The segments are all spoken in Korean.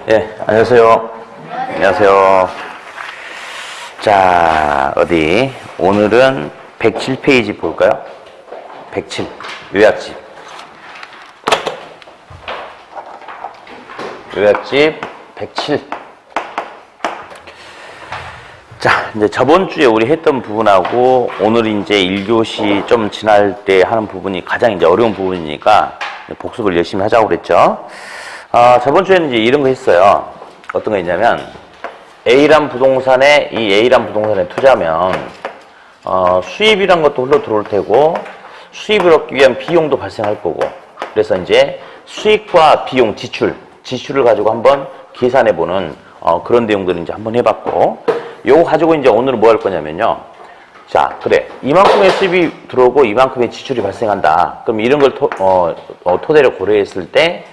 예, 안녕하세요. 안녕하세요. 자, 오늘은 107페이지 볼까요? 107, 요약집. 요약집 107. 자, 이제 저번 주에 우리 했던 부분하고 오늘 이제 1교시 좀 지날 때 하는 부분이 가장 이제 어려운 부분이니까 복습을 열심히 하자고 그랬죠. 저번 주에는 이제 이런 거 했어요. 어떤 거 있냐면, A란 부동산에, 이 A란 부동산에 투자하면, 수입이란 것도 흘러 들어올 테고, 수입을 얻기 위한 비용도 발생할 거고, 그래서 이제 수익과 비용, 지출을 가지고 한번 계산해보는, 그런 내용들을 이제 한번 해봤고, 요거 가지고 이제 오늘은 뭐 할 거냐면요. 자, 그래. 이만큼의 수입이 들어오고 이만큼의 지출이 발생한다. 그럼 이런 걸 토대로 고려했을 때,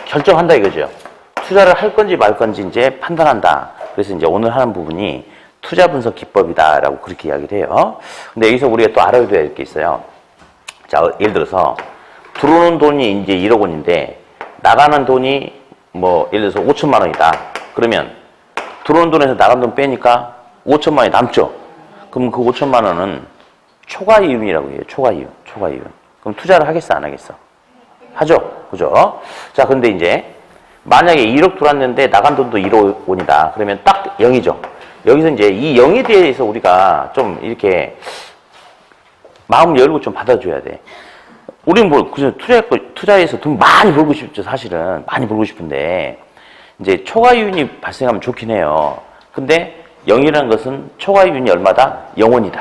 결정한다 이거죠. 투자를 할 건지 말 건지 이제 판단한다. 그래서 이제 오늘 하는 부분이 투자 분석 기법이다라고 그렇게 이야기를 해요. 근데 여기서 우리가 또 알아야 될 게 있어요. 자, 예를 들어서 들어오는 돈이 이제 1억 원인데 나가는 돈이 뭐 예를 들어서 5천만 원이다. 그러면 들어오는 돈에서 나간 돈 빼니까 5천만 원이 남죠. 그럼 그 5천만 원은 초과이윤이라고 해요. 초과이윤. 그럼 투자를 하겠어 안 하겠어? 하죠. 그죠? 자, 근데 이제, 만약에 1억 들어왔는데 나간 돈도 1억 원이다. 그러면 딱 0이죠. 여기서 이제 이 0에 대해서 우리가 좀 이렇게 마음 열고 좀 받아줘야 돼. 우리는 뭐, 그죠? 투자해서 돈 많이 벌고 싶죠. 사실은. 많이 벌고 싶은데, 이제 초과이윤이 발생하면 좋긴 해요. 근데 0이라는 것은 초과이윤이 얼마다? 0원이다.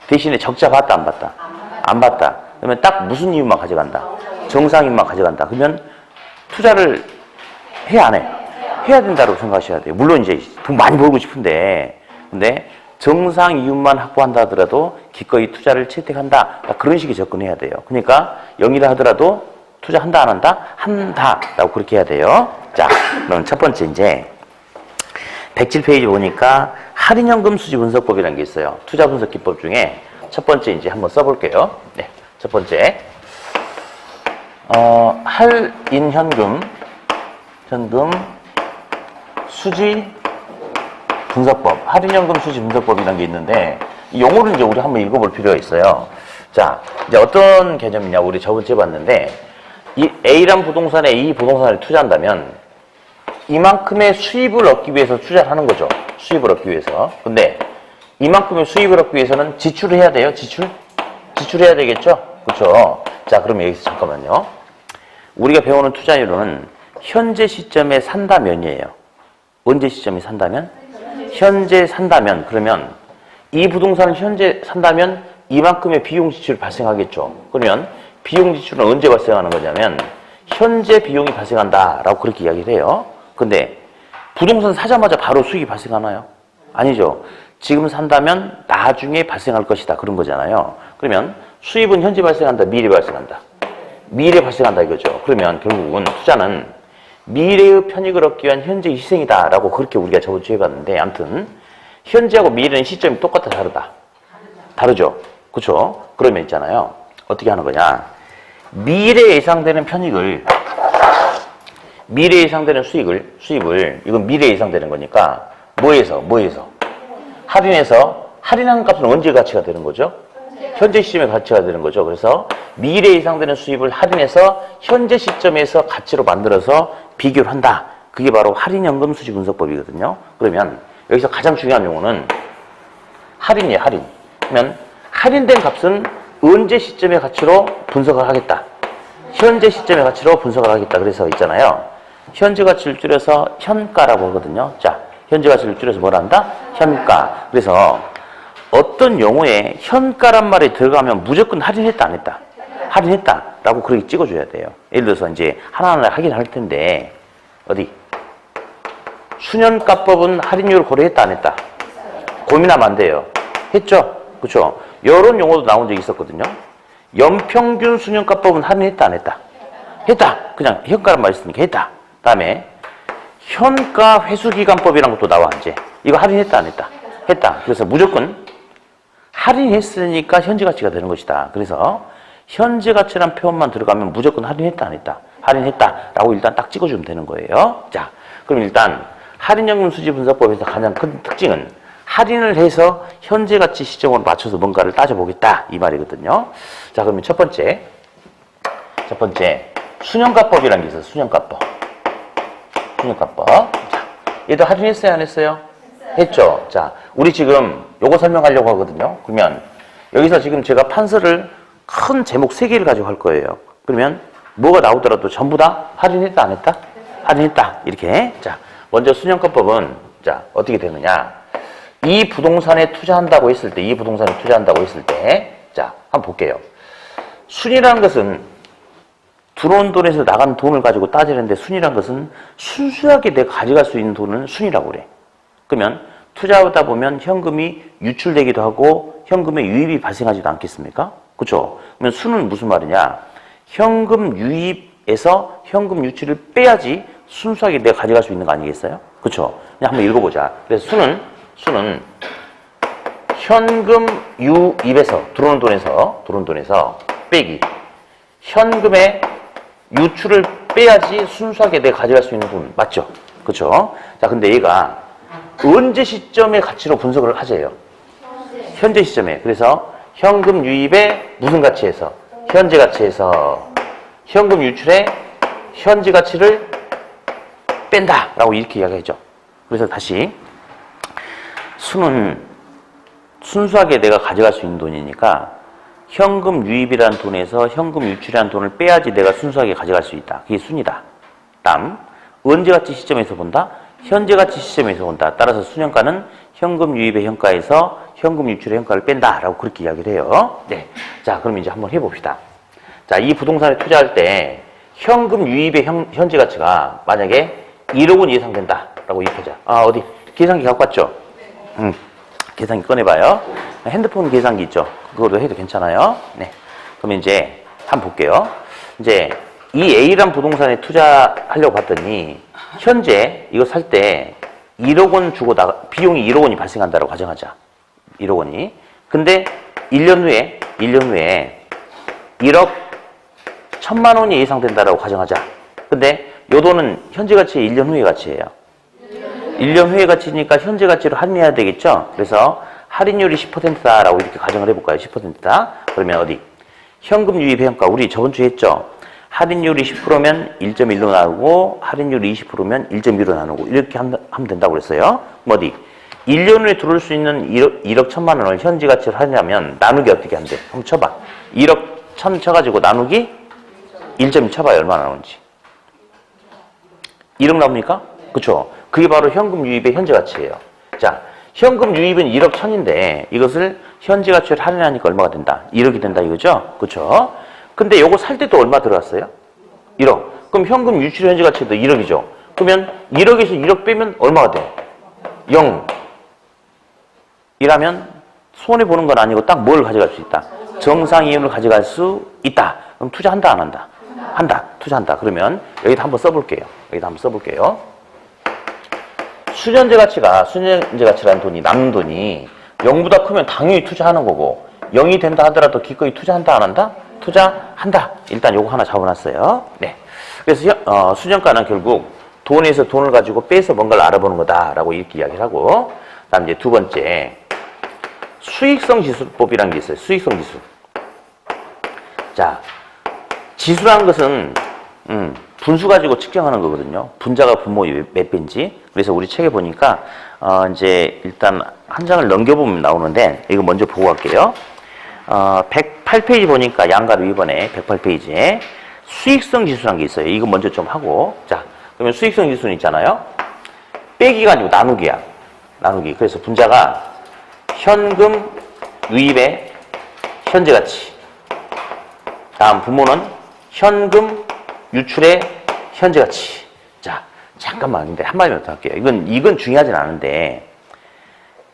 대신에 적자 봤다, 안 봤다? 안 봤다. 그러면 딱 무슨 이윤만 가져간다? 정상인만 가져간다. 그러면 투자를 해야 안 해? 해야 된다고 생각하셔야 돼요. 물론 이제 돈 많이 벌고 싶은데, 근데 정상 이윤만 확보한다 하더라도 기꺼이 투자를 채택한다. 그런 식의 접근해야 돼요. 그러니까 0이라 하더라도 투자한다 안 한다? 한다라고 그렇게 해야 돼요. 자, 그럼 첫 번째 이제 107페이지 보니까 할인연금 수지 분석법이라는 게 있어요. 투자 분석 기법 중에 첫 번째 이제 한번 써볼게요. 네, 첫 번째. 할인현금 수지 분석법, 할인연금 수지 분석법이라는 게 있는데, 이 용어를 이제 우리 한번 읽어볼 필요가 있어요. 자, 이제 어떤 개념이냐, 우리 저번주에 봤는데, 이 A란 부동산에 이 부동산을 투자한다면, 이만큼의 수입을 얻기 위해서 투자를 하는 거죠. 수입을 얻기 위해서. 근데, 이만큼의 수입을 얻기 위해서는 지출을 해야 돼요, 지출해야 되겠죠? 그렇죠? 자, 그럼 여기서 잠깐만요. 우리가 배우는 투자율은 현재 시점에 산다면이에요. 언제 시점에 산다면? 현재 산다면. 그러면 이 부동산을 현재 산다면 이만큼의 비용 지출이 발생하겠죠. 그러면 비용 지출은 언제 발생하는 거냐면 현재 비용이 발생한다라고 그렇게 이야기를 해요. 근데 부동산 사자마자 바로 수익이 발생하나요? 아니죠. 지금 산다면 나중에 발생할 것이다. 그런 거잖아요. 그러면 수입은 현재 발생한다, 미래 발생한다. 미래 발생한다 이거죠. 그러면 결국은 투자는 미래의 편익을 얻기 위한 현재 희생이다라고 그렇게 우리가 저번주에 해봤는데, 아무튼 현재하고 미래는 시점이 똑같다, 다르다? 다르죠. 그렇죠? 그러면 있잖아요. 어떻게 하는 거냐? 미래에 예상되는 편익을, 미래에 예상되는 수입을 이건 미래에 예상되는 거니까 뭐에서? 할인해서, 할인하는 값은 언제 가치가 되는 거죠? 현재 시점에 가치가 되는 거죠. 그래서 미래에 예상되는 수입을 할인해서 현재 시점에서 가치로 만들어서 비교를 한다. 그게 바로 할인연금 수지 분석법이거든요. 그러면 여기서 가장 중요한 용어는 할인이에요, 할인. 그러면 할인된 값은 언제 시점의 가치로 분석을 하겠다. 현재 시점의 가치로 분석을 하겠다. 그래서 있잖아요. 현재 가치를 줄여서 현가라고 하거든요. 자, 현재 가치를 줄여서 뭘 한다? 현가. 그래서 어떤 용어에 현가란 말이 들어가면 무조건 할인했다, 안 했다? 할인했다라고 그렇게 찍어줘야 돼요. 예를 들어서 이제 하나하나 확인할 텐데, 수년가법은 할인율을 고려했다, 안 했다? 고민하면 안 돼요. 했죠? 그쵸? 이런 용어도 나온 적이 있었거든요. 연평균 수년가법은 할인했다, 안 했다? 했다! 그냥 현가란 말이 있으니까 했다. 다음에 현가 회수기간법이라는 것도 나와, 이제. 이거 할인했다, 안 했다? 했다. 그래서 무조건 할인했으니까 현재 가치가 되는 것이다. 그래서 현재 가치란 표현만 들어가면 무조건 할인했다 안 했다. 할인했다라고 일단 딱 찍어주면 되는 거예요. 자, 그럼 일단 할인연금 수지 분석법에서 가장 큰 특징은 할인을 해서 현재 가치 시점으로 맞춰서 뭔가를 따져보겠다 이 말이거든요. 자, 그러면 첫 번째 순형가법이라는 게 있어요. 순형가법. 자, 얘도 할인했어요, 안 했어요? 했죠. 자, 우리 지금 요거 설명하려고 하거든요. 그러면 여기서 지금 제가 판서를 큰 제목 3개를 가지고 할 거예요. 그러면 뭐가 나오더라도 전부 다 할인했다, 안 했다? 할인했다. 이렇게. 자, 먼저 순형가법은 자, 어떻게 되느냐? 이 부동산에 투자한다고 했을 때, 자, 한번 볼게요. 순이라는 것은 들어온 돈에서 나간 돈을 가지고 따지는데 순이라는 것은 순수하게 내가 가져갈 수 있는 돈은 순이라고 그래. 그러면 투자하다 보면 현금이 유출되기도 하고 현금의 유입이 발생하지도 않겠습니까? 그렇죠? 그러면 순은 무슨 말이냐? 현금 유입에서 현금 유출을 빼야지 순수하게 내가 가져갈 수 있는 거 아니겠어요? 그렇죠? 그냥 한번 읽어보자. 그래서 순은 현금 유입에서 들어오는 돈에서 빼기 현금의 유출을 빼야지 순수하게 내가 가져갈 수 있는 돈 맞죠? 그렇죠? 자, 근데 얘가 언제 시점의 가치로 분석을 하재요? 현재 시점에. 그래서 현금 유입의 무슨 가치에서? 현재 가치에서 현금 유출의 현재 가치를 뺀다라고 이렇게 이야기하죠. 그래서 다시 순은 순수하게 내가 가져갈 수 있는 돈이니까 현금 유입이라는 돈에서 현금 유출이라는 돈을 빼야지 내가 순수하게 가져갈 수 있다. 그게 순이다. 다음, 언제 가치 시점에서 본다? 현재 가치 시점에서 본다. 따라서 순현가는 현금 유입의 현가에서 현금 유출의 현가를 뺀다라고 그렇게 이야기를 해요. 네. 자, 그럼 이제 한번 해봅시다. 자, 이 부동산에 투자할 때 현금 유입의 현재 가치가 만약에 1억 원 이상 된다라고 이렇게 하자. 아, 어디 계산기 갖고 왔죠? 계산기 꺼내봐요. 핸드폰 계산기 있죠? 그걸로 해도 괜찮아요. 네. 그럼 이제 한번 볼게요. 이제 이 A란 부동산에 투자하려고 봤더니 현재 이거 살 때 1억 원 주고 비용이 1억 원이 발생한다고 가정하자. 1억 원이. 근데 1년 후에 1억 1,000만 원이 예상된다라고 가정하자. 근데 요 돈은 현재 가치의 1년 후의 가치예요. 1년 후의 가치니까 현재 가치로 할인해야 되겠죠? 그래서 할인율이 10%다라고 이렇게 가정을 해볼까요? 10%다. 그러면 어디? 현금 유입 현가. 우리 저번 주에 했죠? 할인율이 10%면 1.1로 나누고 할인율이 20%면 1.2로 나누고 이렇게 하면 된다고 그랬어요. 뭐 어디? 1년 후에 들어올 수 있는 1억 1,000만 원을 현재 가치로 하려면 나누기 어떻게 한대? 한번 쳐봐. 1억 1,000 쳐가지고 나누기 1.2 쳐봐요. 얼마나 나오는지. 1억 나옵니까? 그쵸? 그게 바로 현금 유입의 현재 가치예요. 자, 현금 유입은 1억 1,000인데 이것을 현재 가치를 할인하니까 얼마가 된다? 1억이 된다 이거죠? 그쵸? 근데 요거 살 때도 얼마 들어갔어요? 1억. 그럼 현금 유출 현재 가치도 1억이죠? 그러면 1억에서 1억 빼면 얼마가 돼? 0. 이라면 손해보는 건 아니고 딱 뭘 가져갈 수 있다? 정상 이윤을 가져갈 수 있다. 그럼 투자한다 안 한다? 한다. 투자한다. 그러면 여기다 한번 써볼게요. 순현재 가치라는 돈이 남는 돈이 0보다 크면 당연히 투자하는 거고 0이 된다 하더라도 기꺼이 투자한다 안 한다? 투자한다. 일단 요거 하나 잡아놨어요. 네. 그래서 순현가는 결국 돈에서 돈을 가지고 빼서 뭔가를 알아보는 거다라고 이렇게 이야기를 하고 그다음 이제 두 번째 수익성 지수법이라는 게 있어요. 수익성 지수. 자, 지수라는 것은 분수 가지고 측정하는 거거든요. 분자가 분모의 몇 배인지. 그래서 우리 책에 보니까 이제 일단 한 장을 넘겨보면 나오는데 이거 먼저 보고 갈게요. 108페이지 보니까 양가로 2번에 108페이지에 수익성 지수라는 게 있어요. 이거 먼저 좀 하고. 자, 그러면 수익성 지수는 있잖아요. 빼기가 아니고 나누기야. 나누기. 그래서 분자가 현금 유입의 현재 가치. 다음 분모는 현금 유출의 현재 가치. 자, 잠깐만. 근데 한마디만 더 할게요. 이건 중요하진 않은데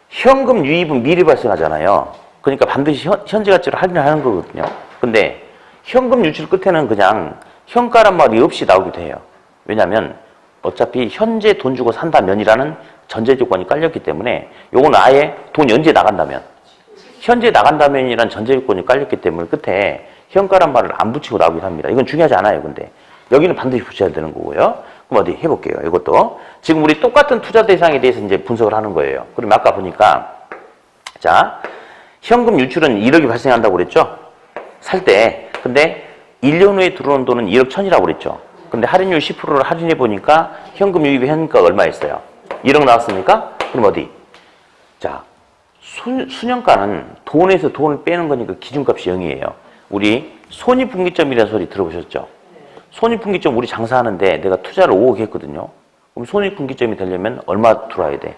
현금 유입은 미리 발생하잖아요. 그러니까 반드시 현재 가치로 할인을 하는 거거든요. 근데 현금 유출 끝에는 그냥 현가란 말이 없이 나오기도 해요. 왜냐하면 어차피 현재 돈 주고 산다면이라는 전제 조건이 깔렸기 때문에 요거는 아예 돈 언제 나간다면 현재 나간다면이라는 전제 조건이 깔렸기 때문에 끝에 현가란 말을 안 붙이고 나오긴 합니다. 이건 중요하지 않아요, 근데. 여기는 반드시 붙여야 되는 거고요. 그럼 어디 해볼게요, 이것도. 지금 우리 똑같은 투자 대상에 대해서 이제 분석을 하는 거예요. 그럼 아까 보니까, 자, 현금 유출은 1억이 발생한다고 그랬죠? 살 때. 근데 1년 후에 들어오는 돈은 1억 1천이라고 그랬죠? 근데 할인율 10%를 할인해 보니까 현금 유입의 현금가가 얼마였어요? 1억 나왔습니까? 그럼 어디? 자, 수년가는 돈에서 돈을 빼는 거니까 기준값이 0이에요. 우리 손익분기점이라는 소리 들어보셨죠? 손익분기점 우리 장사하는데 내가 투자를 5억 했거든요. 그럼 손익분기점이 되려면 얼마 들어와야 돼?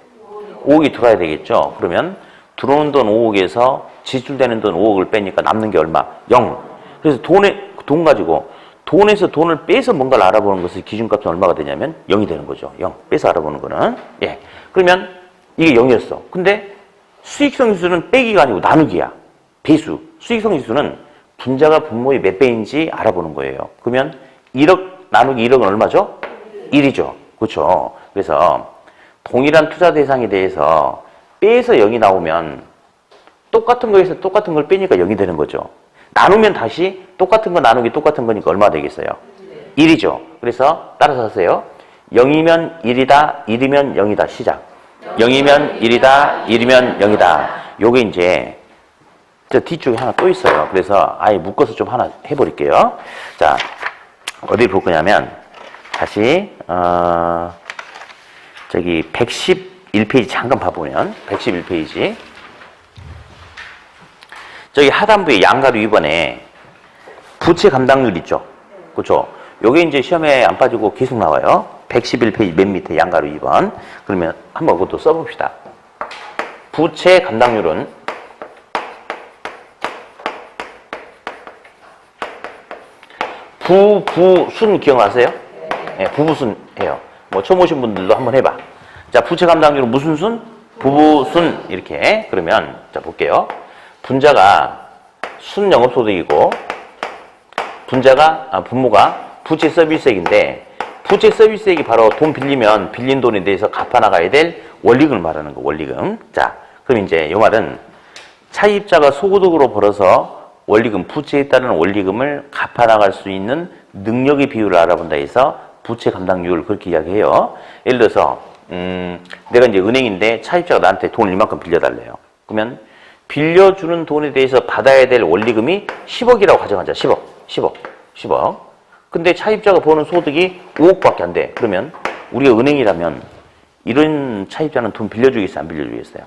5억이 들어와야 되겠죠? 그러면 들어오는 돈 5억에서 지출되는 돈 5억을 빼니까 남는 게 얼마? 0. 그래서 돈 가지고 돈에서 돈을 빼서 뭔가를 알아보는 것의 기준값은 얼마가 되냐면 0이 되는 거죠. 0. 빼서 알아보는 거는. 예. 그러면 이게 0이었어. 근데 수익성 지수는 빼기가 아니고 나누기야. 배수. 수익성 지수는 분자가 분모의 몇 배인지 알아보는 거예요. 그러면 1억 나누기 1억은 얼마죠? 1이죠. 그렇죠. 그래서 동일한 투자 대상에 대해서 빼서 0이 나오면 똑같은 거에서 똑같은 걸 빼니까 0이 되는 거죠. 나누면 다시 똑같은 거 나누기 똑같은 거니까 얼마 되겠어요? 1이죠. 그래서 따라서 하세요. 0이면 1이다, 1이면 0이다. 시작. 0이면 1이다, 1이면 0이다. 요게 이제 저 뒤쪽에 하나 또 있어요. 그래서 아예 묶어서 좀 하나 해버릴게요. 자, 어디 볼 거냐면 다시 저기 111페이지 잠깐 봐보면 111페이지 저기 하단부에 양가로 2번에 부채 감당률 있죠. 그렇죠? 요게 이제 시험에 안 빠지고 계속 나와요. 111페이지 맨 밑에 양가로 2번. 그러면 한번 그것도 써봅시다. 부채 감당률은 부부순 기억나세요? 네, 부부순 해요. 뭐 처음 오신 분들도 한번 해봐. 자, 부채 감당률은 무슨 순? 부부순 이렇게. 그러면 자 볼게요. 분자가 순영업소득이고 분모가 부채 서비스액인데 부채 서비스액이 바로 돈 빌리면 빌린 돈에 대해서 갚아 나가야 될 원리금을 말하는 거. 원리금. 자, 그럼 이제 이 말은 차입자가 소득으로 벌어서 원리금, 부채에 따른 원리금을 갚아 나갈 수 있는 능력의 비율을 알아본다 해서 부채 감당률 그렇게 이야기해요. 예를 들어서 내가 이제 은행인데 차입자가 나한테 돈을 이만큼 빌려달래요. 그러면 빌려주는 돈에 대해서 받아야 될 원리금이 10억이라고 가정하자. 10억. 근데 차입자가 버는 소득이 5억밖에 안 돼. 그러면 우리가 은행이라면 이런 차입자는 돈 빌려주겠어요? 안 빌려주겠어요?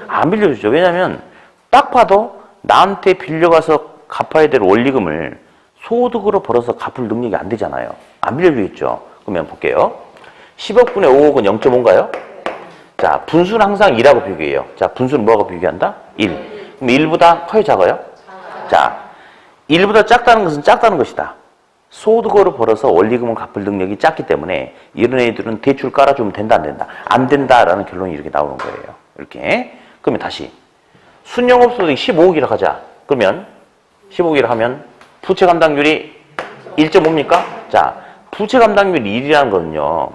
안 빌려주죠. 왜냐하면 딱 봐도 나한테 빌려가서 갚아야 될 원리금을 소득으로 벌어서 갚을 능력이 안 되잖아요. 안 빌려주겠죠. 그러면 볼게요. 10억분의 5억은 0.5인가요? 자, 분수는 항상 2라고 비교해요. 자, 분수는 뭐하고 비교한다? 1. 그럼 1보다 커요, 작아요? 자, 1보다 작다는 것은 작다는 것이다. 소득으로 벌어서 원리금을 갚을 능력이 작기 때문에 이런 애들은 대출 깔아주면 된다, 안 된다? 안 된다라는 결론이 이렇게 나오는 거예요. 이렇게. 그러면 다시. 순영업소득이 15억이라 하자. 그러면 15억이라 하면 부채 감당률이 1.5입니까? 자, 부채 감당률이 1이라는 거는요.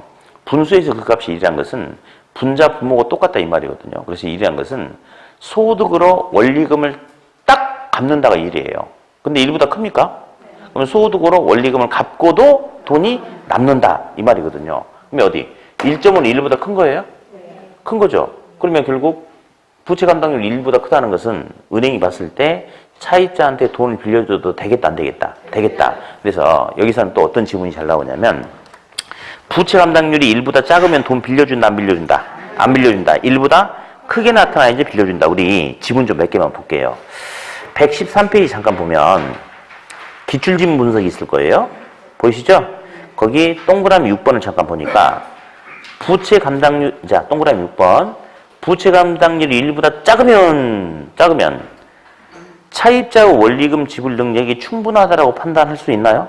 분수에서 그 값이 1이라는 것은 분자 분모가 똑같다 이 말이거든요. 그래서 1이라는 것은 소득으로 원리금을 딱 갚는다가 1이에요. 근데 1보다 큽니까? 그러면 소득으로 원리금을 갚고도 돈이 남는다 이 말이거든요. 그러면 어디? 1.5는 1보다 큰 거예요? 큰 거죠. 그러면 결국 부채 감당률 1보다 크다는 것은 은행이 봤을 때 차입자한테 돈을 빌려줘도 되겠다 안 되겠다? 되겠다. 그래서 여기서는 또 어떤 지문이 잘 나오냐면 부채 감당률이 1보다 작으면 돈 빌려준다 안 빌려준다? 안 빌려준다. 1보다 크게 나타나야지 빌려준다. 우리 지문 좀 몇 개만 볼게요. 113페이지 잠깐 보면 기출지문 분석이 있을 거예요. 보이시죠? 거기 동그라미 6번을 잠깐 보니까 부채 감당률, 자 동그라미 6번 부채 감당률이 1보다 작으면 차입자의 원리금 지불 능력이 충분하다라고 판단할 수 있나요?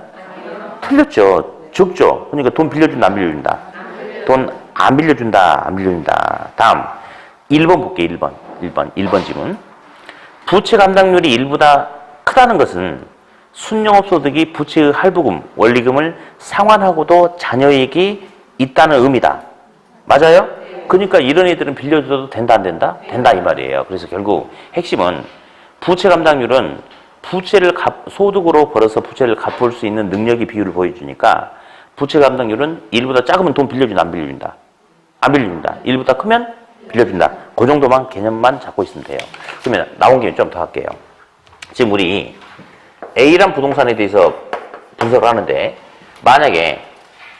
틀렸죠. 적죠. 그러니까 돈 빌려준다 안 빌려준다? 돈 안 빌려준다 안 빌려준다. 다음 1번 볼게요. 1번 지문. 부채 감당률이 1보다 크다는 것은 순영업소득이 부채의 할부금, 원리금을 상환하고도 자녀이익이 있다는 의미다. 맞아요? 그러니까 이런 애들은 빌려줘도 된다 안 된다? 된다 이 말이에요. 그래서 결국 핵심은 부채 감당률은 부채를 소득으로 벌어서 부채를 갚을 수 있는 능력의 비율을 보여주니까 부채 감당률은 1보다 작으면 돈 빌려준다, 안 빌려준다? 안 빌려준다. 1보다 크면 빌려준다. 그 정도만 개념만 잡고 있으면 돼요. 그러면 나온 김에 좀 더 할게요. 지금 우리 A란 부동산에 대해서 분석을 하는데 만약에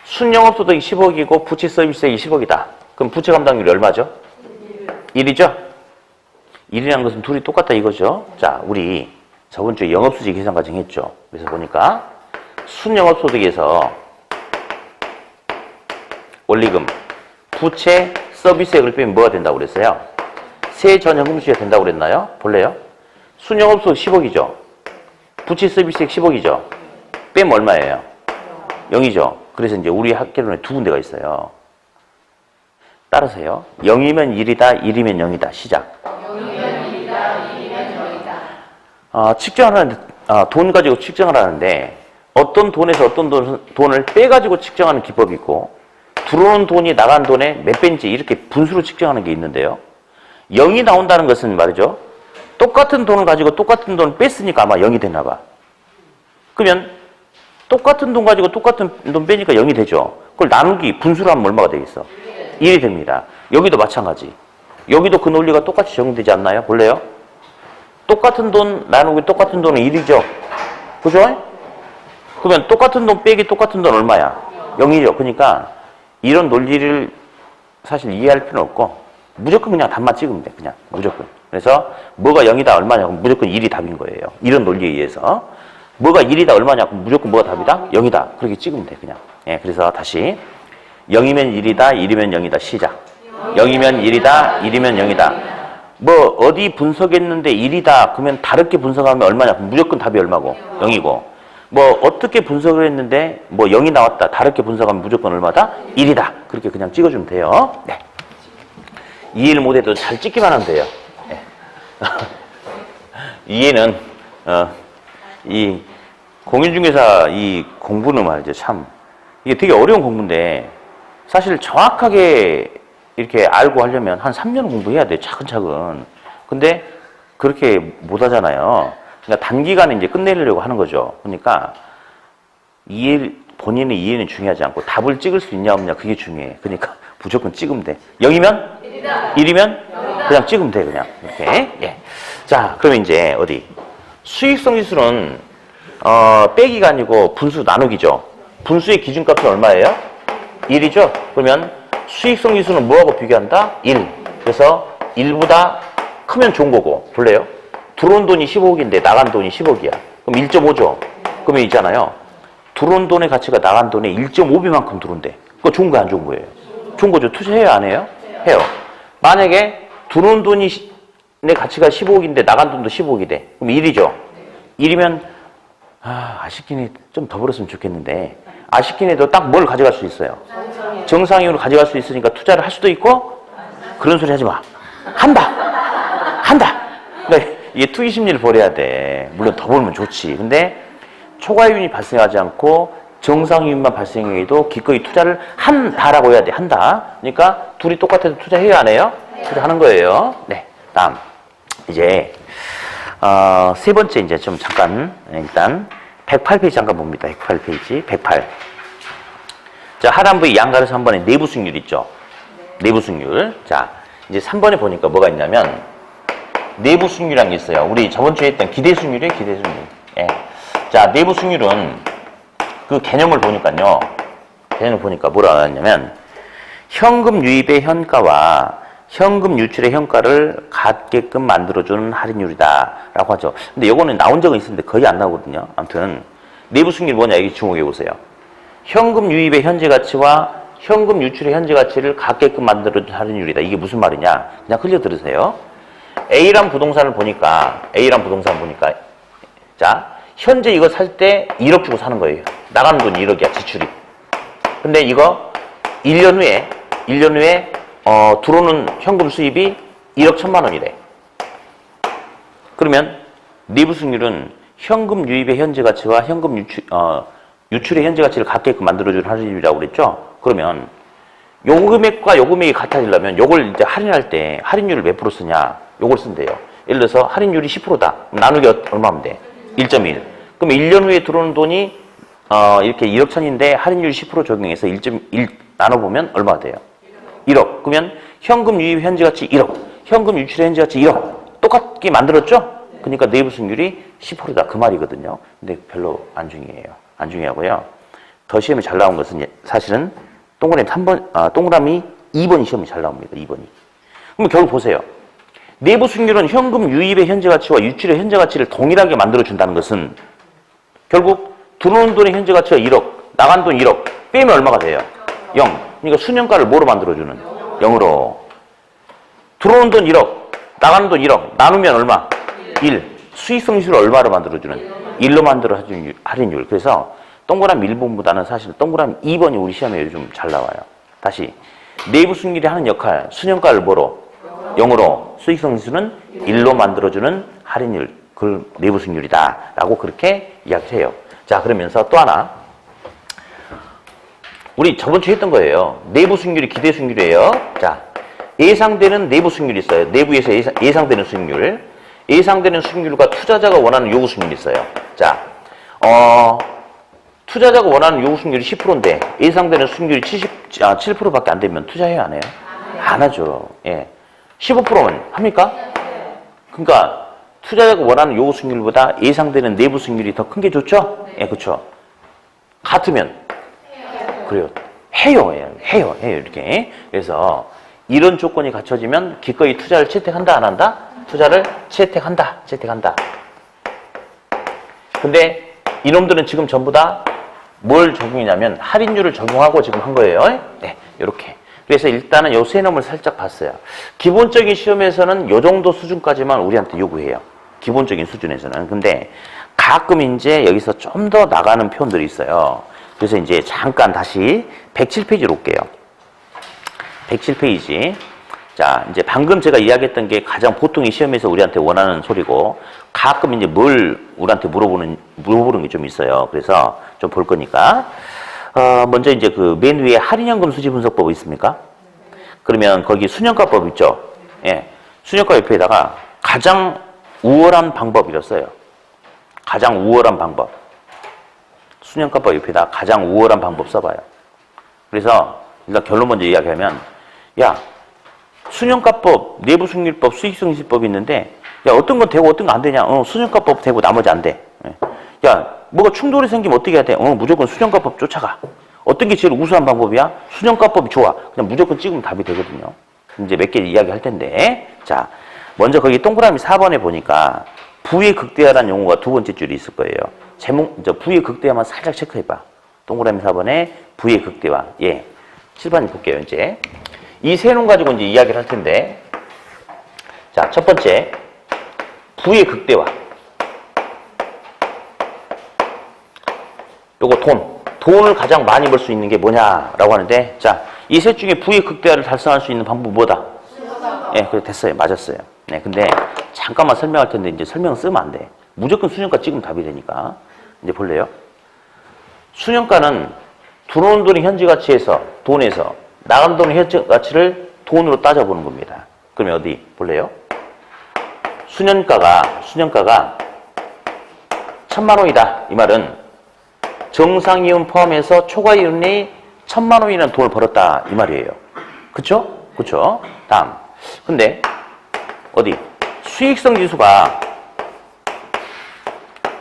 순영업소득이 10억이고 부채 서비스액이 10억이다. 그럼 부채 감당률이 얼마죠? 1이죠? 1이라는 것은 둘이 똑같다 이거죠. 자, 우리 저번 주에 영업수지 계산 과정 했죠. 그래서 보니까 순영업소득에서 원리금, 부채, 서비스액을 빼면 뭐가 된다고 그랬어요? 세전현금수지가 된다고 그랬나요? 볼래요? 순영업소득 10억이죠. 부채 서비스액 10억이죠. 빼면 얼마예요? 0이죠. 그래서 이제 우리 학계론에 두 군데가 있어요. 따라서요. 0이면 1이다, 1이면 0이다. 시작. 0이면 1이다, 1이면 0이다. 측정을 하는데, 돈 가지고 측정을 하는데, 어떤 돈에서 어떤 돈을 빼가지고 측정하는 기법이 있고, 들어오는 돈이 나간 돈의 몇 배인지 이렇게 분수로 측정하는 게 있는데요. 0이 나온다는 것은 말이죠. 똑같은 돈을 가지고 똑같은 돈을 뺐으니까 아마 0이 되나 봐. 그러면 똑같은 돈 가지고 똑같은 돈 빼니까 0이 되죠. 그걸 나누기, 분수로 하면 얼마가 되겠어? 1이 됩니다. 여기도 마찬가지. 여기도 그 논리가 똑같이 적용되지 않나요? 볼래요? 똑같은 돈 나누기 똑같은 돈은 1이죠. 그죠? 그러면 똑같은 돈 빼기 똑같은 돈 얼마야? 0이죠. 그러니까 이런 논리를 사실 이해할 필요는 없고 무조건 그냥 답만 찍으면 돼. 그냥 무조건. 그래서 뭐가 0이다 얼마냐고 무조건 1이 답인 거예요. 이런 논리에 의해서. 뭐가 1이다 얼마냐고 무조건 뭐가 답이다? 0이다. 그렇게 찍으면 돼. 그냥. 예, 그래서 다시 0이면 1이다, 1이면 0이다. 시작. 0이면 1이다, 1이면 0이다. 뭐 어디 분석했는데 1이다. 그러면 다르게 분석하면 얼마냐? 그럼 무조건 답이 얼마고? 0이고. 뭐 어떻게 분석을 했는데 뭐 0이 나왔다. 다르게 분석하면 무조건 얼마다? 1이다. 그렇게 그냥 찍어주면 돼요. 네. 이해를 못해도 잘 찍기만 하면 돼요. 네. 이해는 이 공인중개사 이 공부는 말이죠. 참 이게 되게 어려운 공부인데 사실 정확하게 이렇게 알고 하려면 한 3년 공부해야 돼요. 차근차근. 근데 그렇게 못 하잖아요. 그러니까 단기간에 이제 끝내려고 하는 거죠. 그러니까 본인의 이해는 중요하지 않고 답을 찍을 수 있냐 없냐 그게 중요해. 그러니까 무조건 찍으면 돼. 0이면? 1이면? 그냥 찍으면 돼. 그냥 이렇게. 예. 자, 그러면 이제 어디 수익성 지수는 빼기가 아니고 분수 나누기죠. 분수의 기준값은 얼마예요? 1이죠. 그러면 수익성 지수는 뭐하고 비교한다? 1. 그래서 1보다 크면 좋은 거고. 볼래요? 들어온 돈이 15억인데 나간 돈이 10억이야. 그럼 1.5죠. 그러면 있잖아요. 들어온 돈의 가치가 나간 돈의 1.5배만큼 들어온대. 그거 좋은 거야, 안 좋은 거예요? 좋은 거죠. 투자해요, 안 해요? 해요. 만약에 들어온 돈이 내 가치가 15억인데 나간 돈도 15억이 돼. 그럼 1이죠. 1이면 아쉽긴 해. 좀 더 벌었으면 좋겠는데 아쉽긴 해도 딱 뭘 가져갈 수 있어요? 정상이익으로 가져갈 수 있으니까 투자를 할 수도 있고 그런 소리 하지 마. 한다. 그러니까 이게 투기 심리를 버려야 돼. 물론 더 벌면 좋지. 근데 초과이윤이 발생하지 않고 정상이윤만 발생해도 기꺼이 투자를 한다라고 해야 돼. 한다. 그러니까 둘이 똑같아도 투자해요, 안 해요? 투자하는 거예요. 네. 다음 이제 세 번째 이제 좀 잠깐 일단 108페이지 잠깐 봅니다. 108페이지 108. 자, 하단부의 양가에서 3번에 내부 수익률 있죠. 내부 수익률. 자, 이제 3번에 보니까 뭐가 있냐면 내부 수익률이라는 게 있어요. 우리 저번 주에 했던 기대 수익률이에요, 기대 수익률. 예. 자, 내부 수익률은 그 개념을 보니까요. 개념을 보니까 뭐라 하냐면 현금 유입의 현가와 현금 유출의 현가를 같게끔 만들어주는 할인율이다 라고 하죠. 근데 요거는 나온 적은 있는데 거의 안 나오거든요. 아무튼 내부 수익률 뭐냐 여기 주목해 보세요. 현금 유입의 현재 가치와 현금 유출의 현재 가치를 같게끔 만들어주는 할인율이다. 이게 무슨 말이냐? 그냥 흘려 들으세요. A란 부동산을 보니까 자, 현재 이거 살 때 1억 주고 사는 거예요. 나가는 돈이 1억이야, 지출이. 근데 이거 1년 후에 들어오는 현금 수입이 1억 1천만 원이래. 그러면 내부 수익률은 현금 유입의 현재 가치와 현금 유출의 현재 가치를 같게끔 만들어주는 할인율이라고 그랬죠? 그러면 요 금액과 요 금액이 같아지려면 요걸 이제 할인할 때 할인율을 몇 프로 쓰냐? 요걸 쓴대요. 예를 들어서 할인율이 10%다. 나누기 얼마면 돼? 1.1. 그럼 1년 후에 들어오는 돈이 이렇게 1억 천인데 할인율 10% 적용해서 1.1 나눠보면 얼마가 돼요? 1억. 그러면 현금 유입 현재 가치 1억, 현금 유출 현재 가치 1억. 똑같게 만들었죠? 그러니까 내부 수익률이 10%다. 그 말이거든요. 근데 별로 안 중요해요. 안 중요하고요. 더 시험이 잘 나온 것은 사실은 동그라미 2번이 시험이 잘 나옵니다. 2번이. 그럼 결국 보세요. 내부 수익률은 현금 유입의 현재 가치와 유출의 현재 가치를 동일하게 만들어준다는 것은 결국 들어오는 돈의 현재 가치가 1억, 나간 돈 1억, 빼면 얼마가 돼요? 0. 그러니까 수년가를 뭐로 만들어주는? 0으로. 들어오는 돈 1억, 나가는 돈 1억, 나누면 얼마? 1. 수익성 지수를 얼마로 만들어주는? 1로 만들어주는 할인율. 그래서 동그라미 1번보다는 사실 동그라미 2번이 우리 시험에 요즘 잘 나와요. 다시. 내부 수익률이 하는 역할, 수년가를 뭐로? 0으로. 수익성 지수는 1로 만들어주는 할인율. 그걸 내부 수익률이다. 라고 그렇게 이야기해요. 자, 그러면서 또 하나. 우리 저번 주에 했던 거예요. 내부 수익률이 기대 수익률이에요. 자, 예상되는 내부 수익률이 있어요. 내부에서 예상되는 수익률. 예상되는 수익률과 투자자가 원하는 요구 수익률이 있어요. 자, 투자자가 원하는 요구 수익률이 10%인데 예상되는 수익률이 7%밖에 안 되면 투자해야 안 해요? 안 하죠. 예. 15%면 합니까? 그러니까 투자자가 원하는 요구 수익률보다 예상되는 내부 수익률이 더 큰 게 좋죠? 예, 그렇죠. 같으면 그래요. 해요. 이렇게. 그래서 이런 조건이 갖춰지면 기꺼이 투자를 채택한다, 안 한다? 투자를 채택한다. 근데 이놈들은 지금 전부 다 뭘 적용이냐면 할인율을 적용하고 지금 한 거예요. 네, 이렇게. 그래서 일단은 요 세 놈을 살짝 봤어요. 기본적인 시험에서는 요 정도 수준까지만 우리한테 요구해요. 기본적인 수준에서는. 근데 가끔 이제 여기서 좀 더 나가는 표현들이 있어요. 그래서 이제 잠깐 다시 107페이지로 올게요. 107페이지. 자, 이제 방금 제가 이야기했던 게 가장 보통의 시험에서 우리한테 원하는 소리고, 가끔 이제 뭘 우리한테 물어보는 게 좀 있어요. 그래서 좀 볼 거니까. 먼저 이제 그 맨 위에 할인연금 수지 분석법 있습니까? 그러면 거기 수년가법 있죠? 예. 수년가 옆에다가 가장 우월한 방법이라 써요. 가장 우월한 방법. 수년가법 옆에다 가장 우월한 방법 써봐요. 그래서 일단 결론 먼저 이야기하면, 야, 수년가법, 내부수익률법, 수익성지법이 있는데, 야, 어떤 건 되고 어떤 건 안 되냐? 수년가법 되고 나머지 안 돼. 야, 뭐가 충돌이 생기면 어떻게 해야 돼? 무조건 수년가법 쫓아가. 어떤 게 제일 우수한 방법이야? 수년가법이 좋아. 그냥 무조건 찍으면 답이 되거든요. 이제 몇 개 이야기할 텐데. 자, 먼저 거기 동그라미 4번에 보니까 부의 극대화라는 용어가 두 번째 줄이 있을 거예요. 제목, 부의 극대화만 살짝 체크해봐. 동그라미 4번에 부의 극대화. 예. 7번 볼게요, 이제. 이 세 놈 가지고 이제 이야기를 할 텐데. 자, 첫 번째. 부의 극대화. 요거 돈을 가장 많이 벌 수 있는 게 뭐냐라고 하는데, 자, 이 셋 중에 부의 극대화를 달성할 수 있는 방법은 뭐다? 예, 그래, 됐어요. 맞았어요. 네, 근데 잠깐만 설명할 텐데, 이제 설명 쓰면 안 돼. 무조건 수년가 찍으면 답이 되니까. 이제 볼래요? 수년가는 들어오는 돈의 현재 가치에서, 돈에서, 나간 돈의 현재 가치를 돈으로 따져보는 겁니다. 그러면 어디 볼래요? 수년가가 1,000만 원이다. 이 말은 정상이윤 포함해서 초과이윤이 1,000만 원이라는 돈을 벌었다. 이 말이에요. 그쵸? 그쵸? 다음. 근데 어디? 수익성 지수가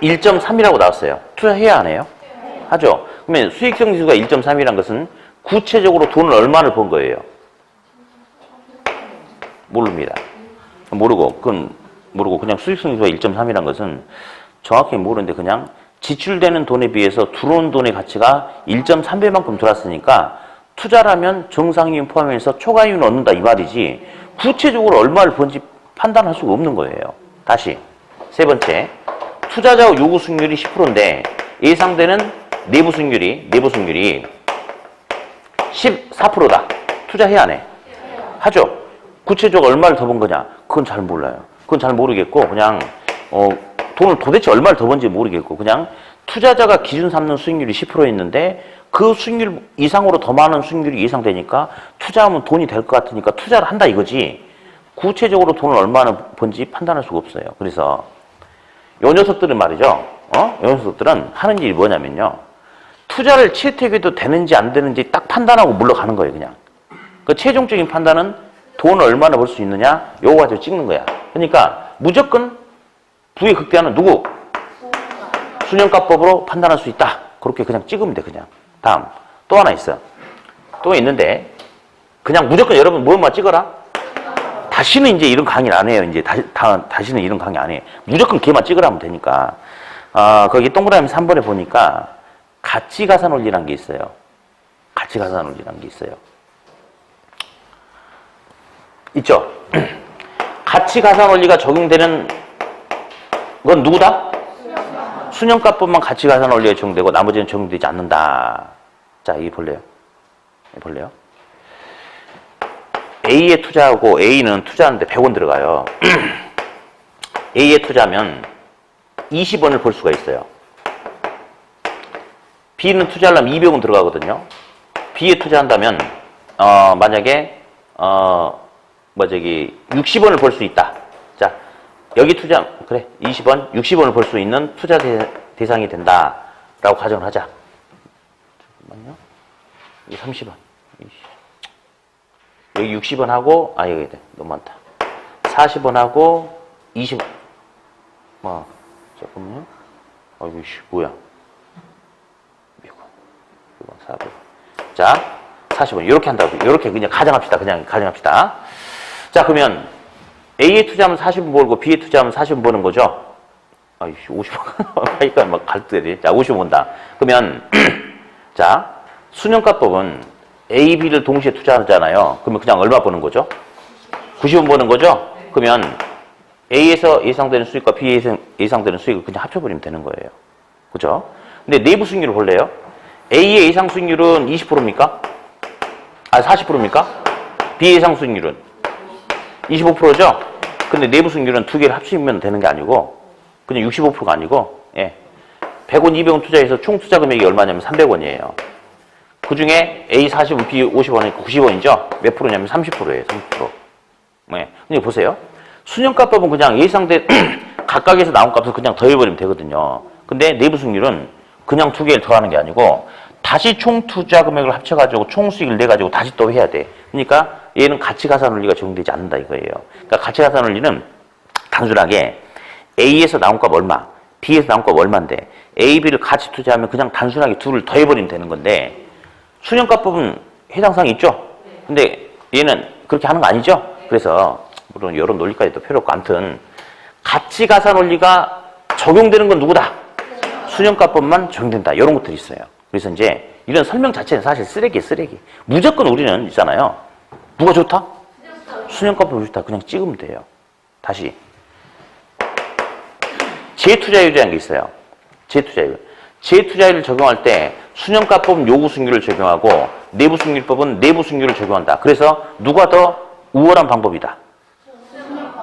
1.3이라고 나왔어요. 투자해야 안 해요? 하죠. 그러면 수익성 지수가 1.3이란 것은 구체적으로 돈을 얼마를 번 거예요? 모릅니다. 그건 모르고 그냥 수익성 지수가 1.3이란 것은 정확히 모르는데 그냥 지출되는 돈에 비해서 들어온 돈의 가치가 1.3배만큼 들어왔으니까 투자라면 정상이윤 포함해서 초과이윤을 얻는다 이 말이지 구체적으로 얼마를 번지 판단할 수가 없는 거예요. 다시 세 번째, 투자자 요구 수익률이 10%인데 예상되는 내부 수익률이 14%다. 투자해야 안 해? 하죠. 구체적으로 얼마를 더 번 거냐? 그건 잘 몰라요. 그건 잘 모르겠고 그냥 돈을 도대체 얼마를 더 번지 모르겠고 그냥 투자자가 기준 삼는 수익률이 10%였는데 그 수익률 이상으로 더 많은 수익률이 예상되니까 투자하면 돈이 될 것 같으니까 투자를 한다 이거지 구체적으로 돈을 얼마나 번지 판단할 수가 없어요. 그래서 요 녀석들은 말이죠. 요 녀석들은 하는 일이 뭐냐면요. 투자를 채택해도 되는지 안 되는지 딱 판단하고 물러가는 거예요, 그냥. 그 최종적인 판단은 돈을 얼마나 벌 수 있느냐, 요거 가지고 찍는 거야. 그러니까 무조건 부의 극대화는 누구? 수년가법으로 판단할 수 있다. 그렇게 그냥 찍으면 돼, 그냥. 다음. 또 하나 있어. 또 있는데, 그냥 무조건 여러분 뭐만 찍어라? 다시는 이제 이런 강의 안 해요. 이제 다시는 이런 강의 안 해. 무조건 걔만 찍으라 하면 되니까. 거기 동그라미 3번에 보니까 가치가산 원리라는 게 있어요. 가치가산 원리라는 게 있어요. 있죠? 가치가산 원리가 적용되는 건 누구다? 수년가법만 가치가산 원리가 적용되고 나머지는 적용되지 않는다. 자, 이 볼래요? 볼래요? A에 투자하고 A는 투자하는데 100원 들어가요. A에 투자하면 20원을 벌 수가 있어요. B는 투자하려면 200원 들어가거든요. B에 투자한다면 만약에 60원을 벌 수 있다. 자, 여기 투자 그래 20원, 60원을 벌 수 있는 투자 대상이 된다라고 가정을 하자. 잠깐만요. 이 30원. 여기 60원 하고 여기 너무 많다. 40원 하고 20원. 잠깐만요. 이거 뭐야? 6원, 400원. 자, 40원. 이렇게 한다고. 이렇게 그냥 가정합시다. 그냥 가정합시다. 자, 그러면 A에 투자하면 40원 벌고 B에 투자하면 40원 버는 거죠? 50원. 하니까 막 갈등이. 자, 50원 번다. 그러면 자, 수년가법은 A, B를 동시에 투자하잖아요. 그러면 그냥 얼마 버는 거죠? 90원 버는 거죠? 그러면 A에서 예상되는 수익과 B에서 예상되는 수익을 그냥 합쳐버리면 되는 거예요. 그죠? 근데 내부 수익률을 볼래요? A의 예상 수익률은 20%입니까? 40%입니까? B의 예상 수익률은 25%죠? 근데 내부 수익률은 두 개를 합치면 되는 게 아니고 그냥 65%가 아니고 100원, 200원 투자해서 총 투자 금액이 얼마냐면 300원이에요. 그 중에 A 40원, B 50원이니까 90원이죠? 몇 프로냐면 30%예요, 30%. 근데 보세요. 수년가법은 그냥 예상된 각각에서 나온 값을 그냥 더해버리면 되거든요. 근데 내부 수익률은 그냥 두 개를 더하는 게 아니고 다시 총 투자 금액을 합쳐가지고 총 수익을 내가지고 다시 또 해야 돼. 그러니까 얘는 가치가산 원리가 적용되지 않는다 이거예요. 그러니까 가치가산 원리는 단순하게 A에서 나온 값 얼마, B에서 나온 값 얼마인데 A, B를 같이 투자하면 그냥 단순하게 둘을 더해버리면 되는 건데 수년가법은 해당사항이 있죠? 근데 얘는 그렇게 하는 거 아니죠? 그래서 물론 이런 논리까지도 필요 없고 아무튼 가치가산 원리가 적용되는 건 누구다? 수년가법만 적용된다. 이런 것들이 있어요. 그래서 이제 이런 설명 자체는 사실 쓰레기예요, 쓰레기. 무조건 우리는 있잖아요. 누가 좋다? 수년가법이 좋다. 그냥 찍으면 돼요. 다시. 재투자율이라는 게 있어요. 재투자율. 재투자율을 적용할 때 수년가법은 요구 수익률을 적용하고 내부 수익률법은 내부 수익률을 적용한다. 그래서 누가 더 우월한 방법이다?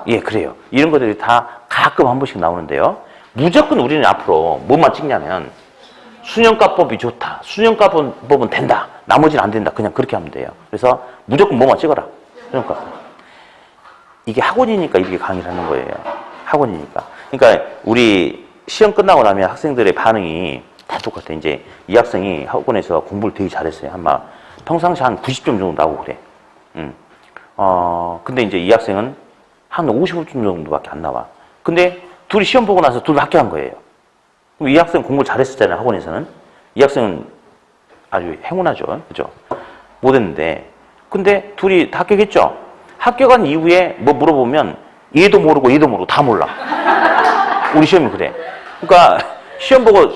예, 그래요. 이런 것들이 다 가끔 한 번씩 나오는데요. 무조건 우리는 앞으로 뭐만 찍냐면 수년가법이 좋다. 수년가법은 된다. 나머지는 안 된다. 그냥 그렇게 하면 돼요. 그래서 무조건 뭐만 찍어라. 수년가법. 이게 학원이니까 이렇게 강의를 하는 거예요. 학원이니까. 그러니까 우리 시험 끝나고 나면 학생들의 반응이 다 똑같아. 이제 이 학생이 학원에서 공부를 되게 잘했어요. 아마 평상시 한 90점 정도 나오고 그래. 근데 이제 이 학생은 한 55점 정도밖에 안 나와. 근데 둘이 시험 보고 나서 둘 합격한 거예요. 그럼 이 학생 공부를 잘했었잖아요, 학원에서는. 이 학생은 아주 행운하죠. 그죠? 못했는데. 근데 둘이 다 합격했죠? 합격한 이후에 뭐 물어보면 얘도 모르고 얘도 모르고 다 몰라. 우리 시험이 그래. 그러니까 시험 보고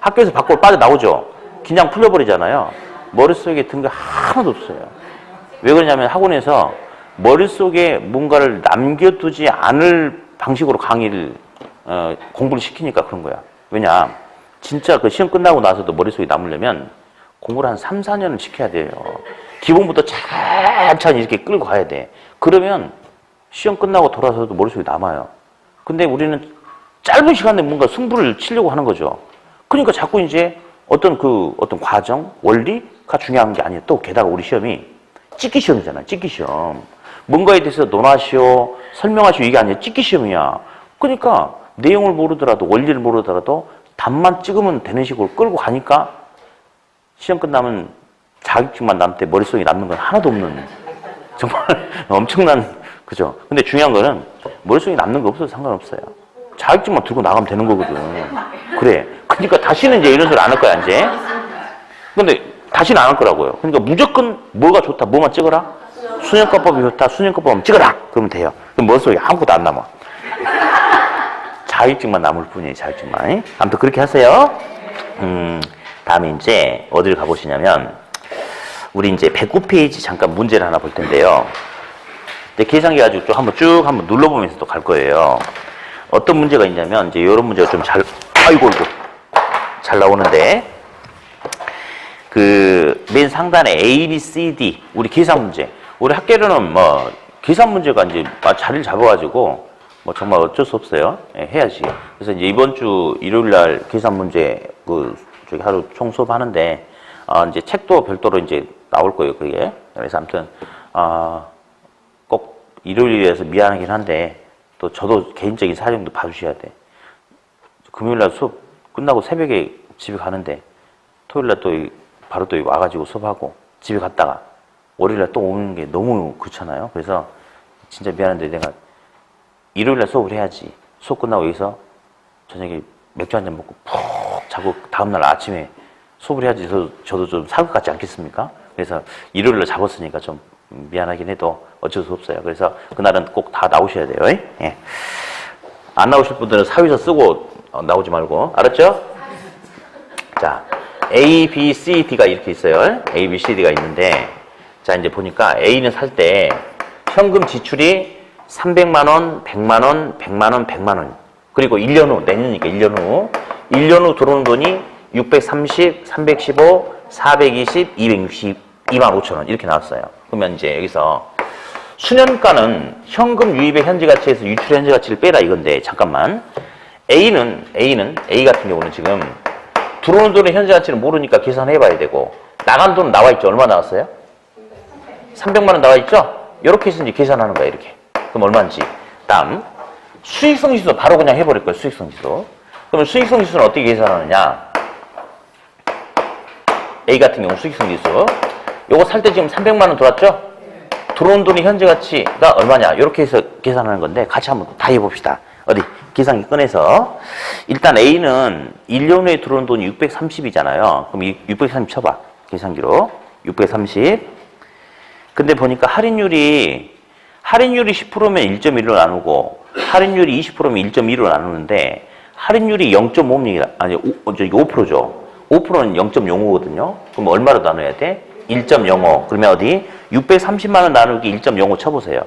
학교에서 밖으로 빠져나오죠. 긴장 풀려버리잖아요. 머릿속에 든 게 하나도 없어요. 왜 그러냐면 학원에서 머릿속에 뭔가를 남겨두지 않을 방식으로 강의를 공부를 시키니까 그런 거야. 왜냐? 진짜 그 시험 끝나고 나서도 머릿속에 남으려면 공부를 한 3, 4년을 시켜야 돼요. 기본부터 천천히 이렇게 끌고 가야 돼. 그러면 시험 끝나고 돌아서도 머릿속에 남아요. 근데 우리는 짧은 시간에 뭔가 승부를 치려고 하는 거죠. 그러니까 자꾸 이제 어떤 과정, 원리가 중요한 게 아니에요. 또 게다가 우리 시험이 찍기 시험이잖아요. 찍기 시험. 뭔가에 대해서 논하시오, 설명하시오 이게 아니에요. 찍기 시험이야. 그러니까 내용을 모르더라도 원리를 모르더라도 답만 찍으면 되는 식으로 끌고 가니까 시험 끝나면 자격증만 남때 머릿속에 남는 건 하나도 없는 정말 엄청난 그죠? 근데 중요한 거는 머릿속에 남는 거 없어도 상관없어요. 자격증만 들고 나가면 되는 거거든. 그래. 그러니까 다시는 이제 이런 소리 안 할 거야 이제. 근데 다시는 안 할 거라고요. 그러니까 무조건 뭐가 좋다, 뭐만 찍어라. 수년과법이 좋다, 수년과법만 찍어라. 그러면 돼요. 그럼 머릿속에 아무것도 안 남아. 자격증만 남을 뿐이에요. 자격증만. 아무튼 그렇게 하세요. 다음에 이제 어디를 가보시냐면 우리 이제 109페이지 잠깐 문제를 하나 볼 텐데요. 이제 계산기 가지고 한번 눌러보면서 또 갈 거예요. 어떤 문제가 있냐면 이제 이런 문제가 좀 아이고 잘 나오는데 그 맨 상단에 A, B, C, D 우리 계산 문제. 우리 학계로는 뭐 계산 문제가 이제 자리를 잡아가지고 뭐 정말 어쩔 수 없어요. 예, 해야지. 그래서 이제 이번 주 일요일 날 계산 문제 저기 하루 총 수업하는데 이제 책도 별도로 이제 나올 거예요. 그게. 그래서 아무튼 꼭 일요일이라서 미안하긴 한데 또 저도 개인적인 사정도 봐주셔야 돼. 금요일 날 수업 끝나고 새벽에 집에 가는데 토요일 날 또 바로 또 와가지고 수업하고 집에 갔다가 월요일 날 또 오는 게 너무 그렇잖아요. 그래서 진짜 미안한데 내가 일요일 날 수업을 해야지. 수업 끝나고 여기서 저녁에 맥주 한잔 먹고 푹 자고 다음날 아침에 수업을 해야지 저도 좀 사극 같지 않겠습니까? 그래서 일요일 날 잡았으니까 좀 미안하긴 해도 어쩔 수 없어요. 그래서 그날은 꼭 다 나오셔야 돼요. 예. 안 나오실 분들은 사위서 쓰고 나오지 말고. 알았죠? 자, A, B, C, D가 이렇게 있어요. A, B, C, D가 있는데 자, 이제 보니까 A는 살 때 현금 지출이 300만 원, 100만 원, 100만 원, 100만 원. 그리고 1년 후, 내년이니까 1년 후 들어오는 돈이 630, 315, 420, 260, 2만 5천 원 이렇게 나왔어요. 그러면 이제 여기서 수년가는 현금 유입의 현재 가치에서 유출의 현재 가치를 빼라 이건데 잠깐만. A 같은 경우는 지금 들어오는 돈의 현재 가치를 모르니까 계산해 봐야 되고 나간 돈은 나와 있죠. 얼마 나왔어요? 300만 원 나와 있죠? 이렇게 해서 이제 계산하는 거야 이렇게. 그럼 얼마인지. 다음 수익성 지수 바로 그냥 해버릴 거예요. 수익성 지수. 그러면 수익성 지수는 어떻게 계산하느냐? A 같은 경우 수익성 지수. 요거 살 때 지금 300만 원 들어왔죠? 들어온 돈의 현재 가치가 얼마냐? 이렇게 해서 계산하는 건데 같이 한번 다 해봅시다. 어디? 계산기 꺼내서. 일단 A는 1년 후에 들어온 돈이 630이잖아요. 그럼 630 쳐봐. 계산기로. 630. 근데 보니까 할인율이 10%면 1.1로 나누고 할인율이 20%면 1.2로 나누는데 할인율이 0.5입니다. 아니, 5%죠. 5%는 0.05거든요. 그럼 얼마로 나눠야 돼? 1.05. 그러면 어디? 630만 원 나누기 1.05 쳐보세요.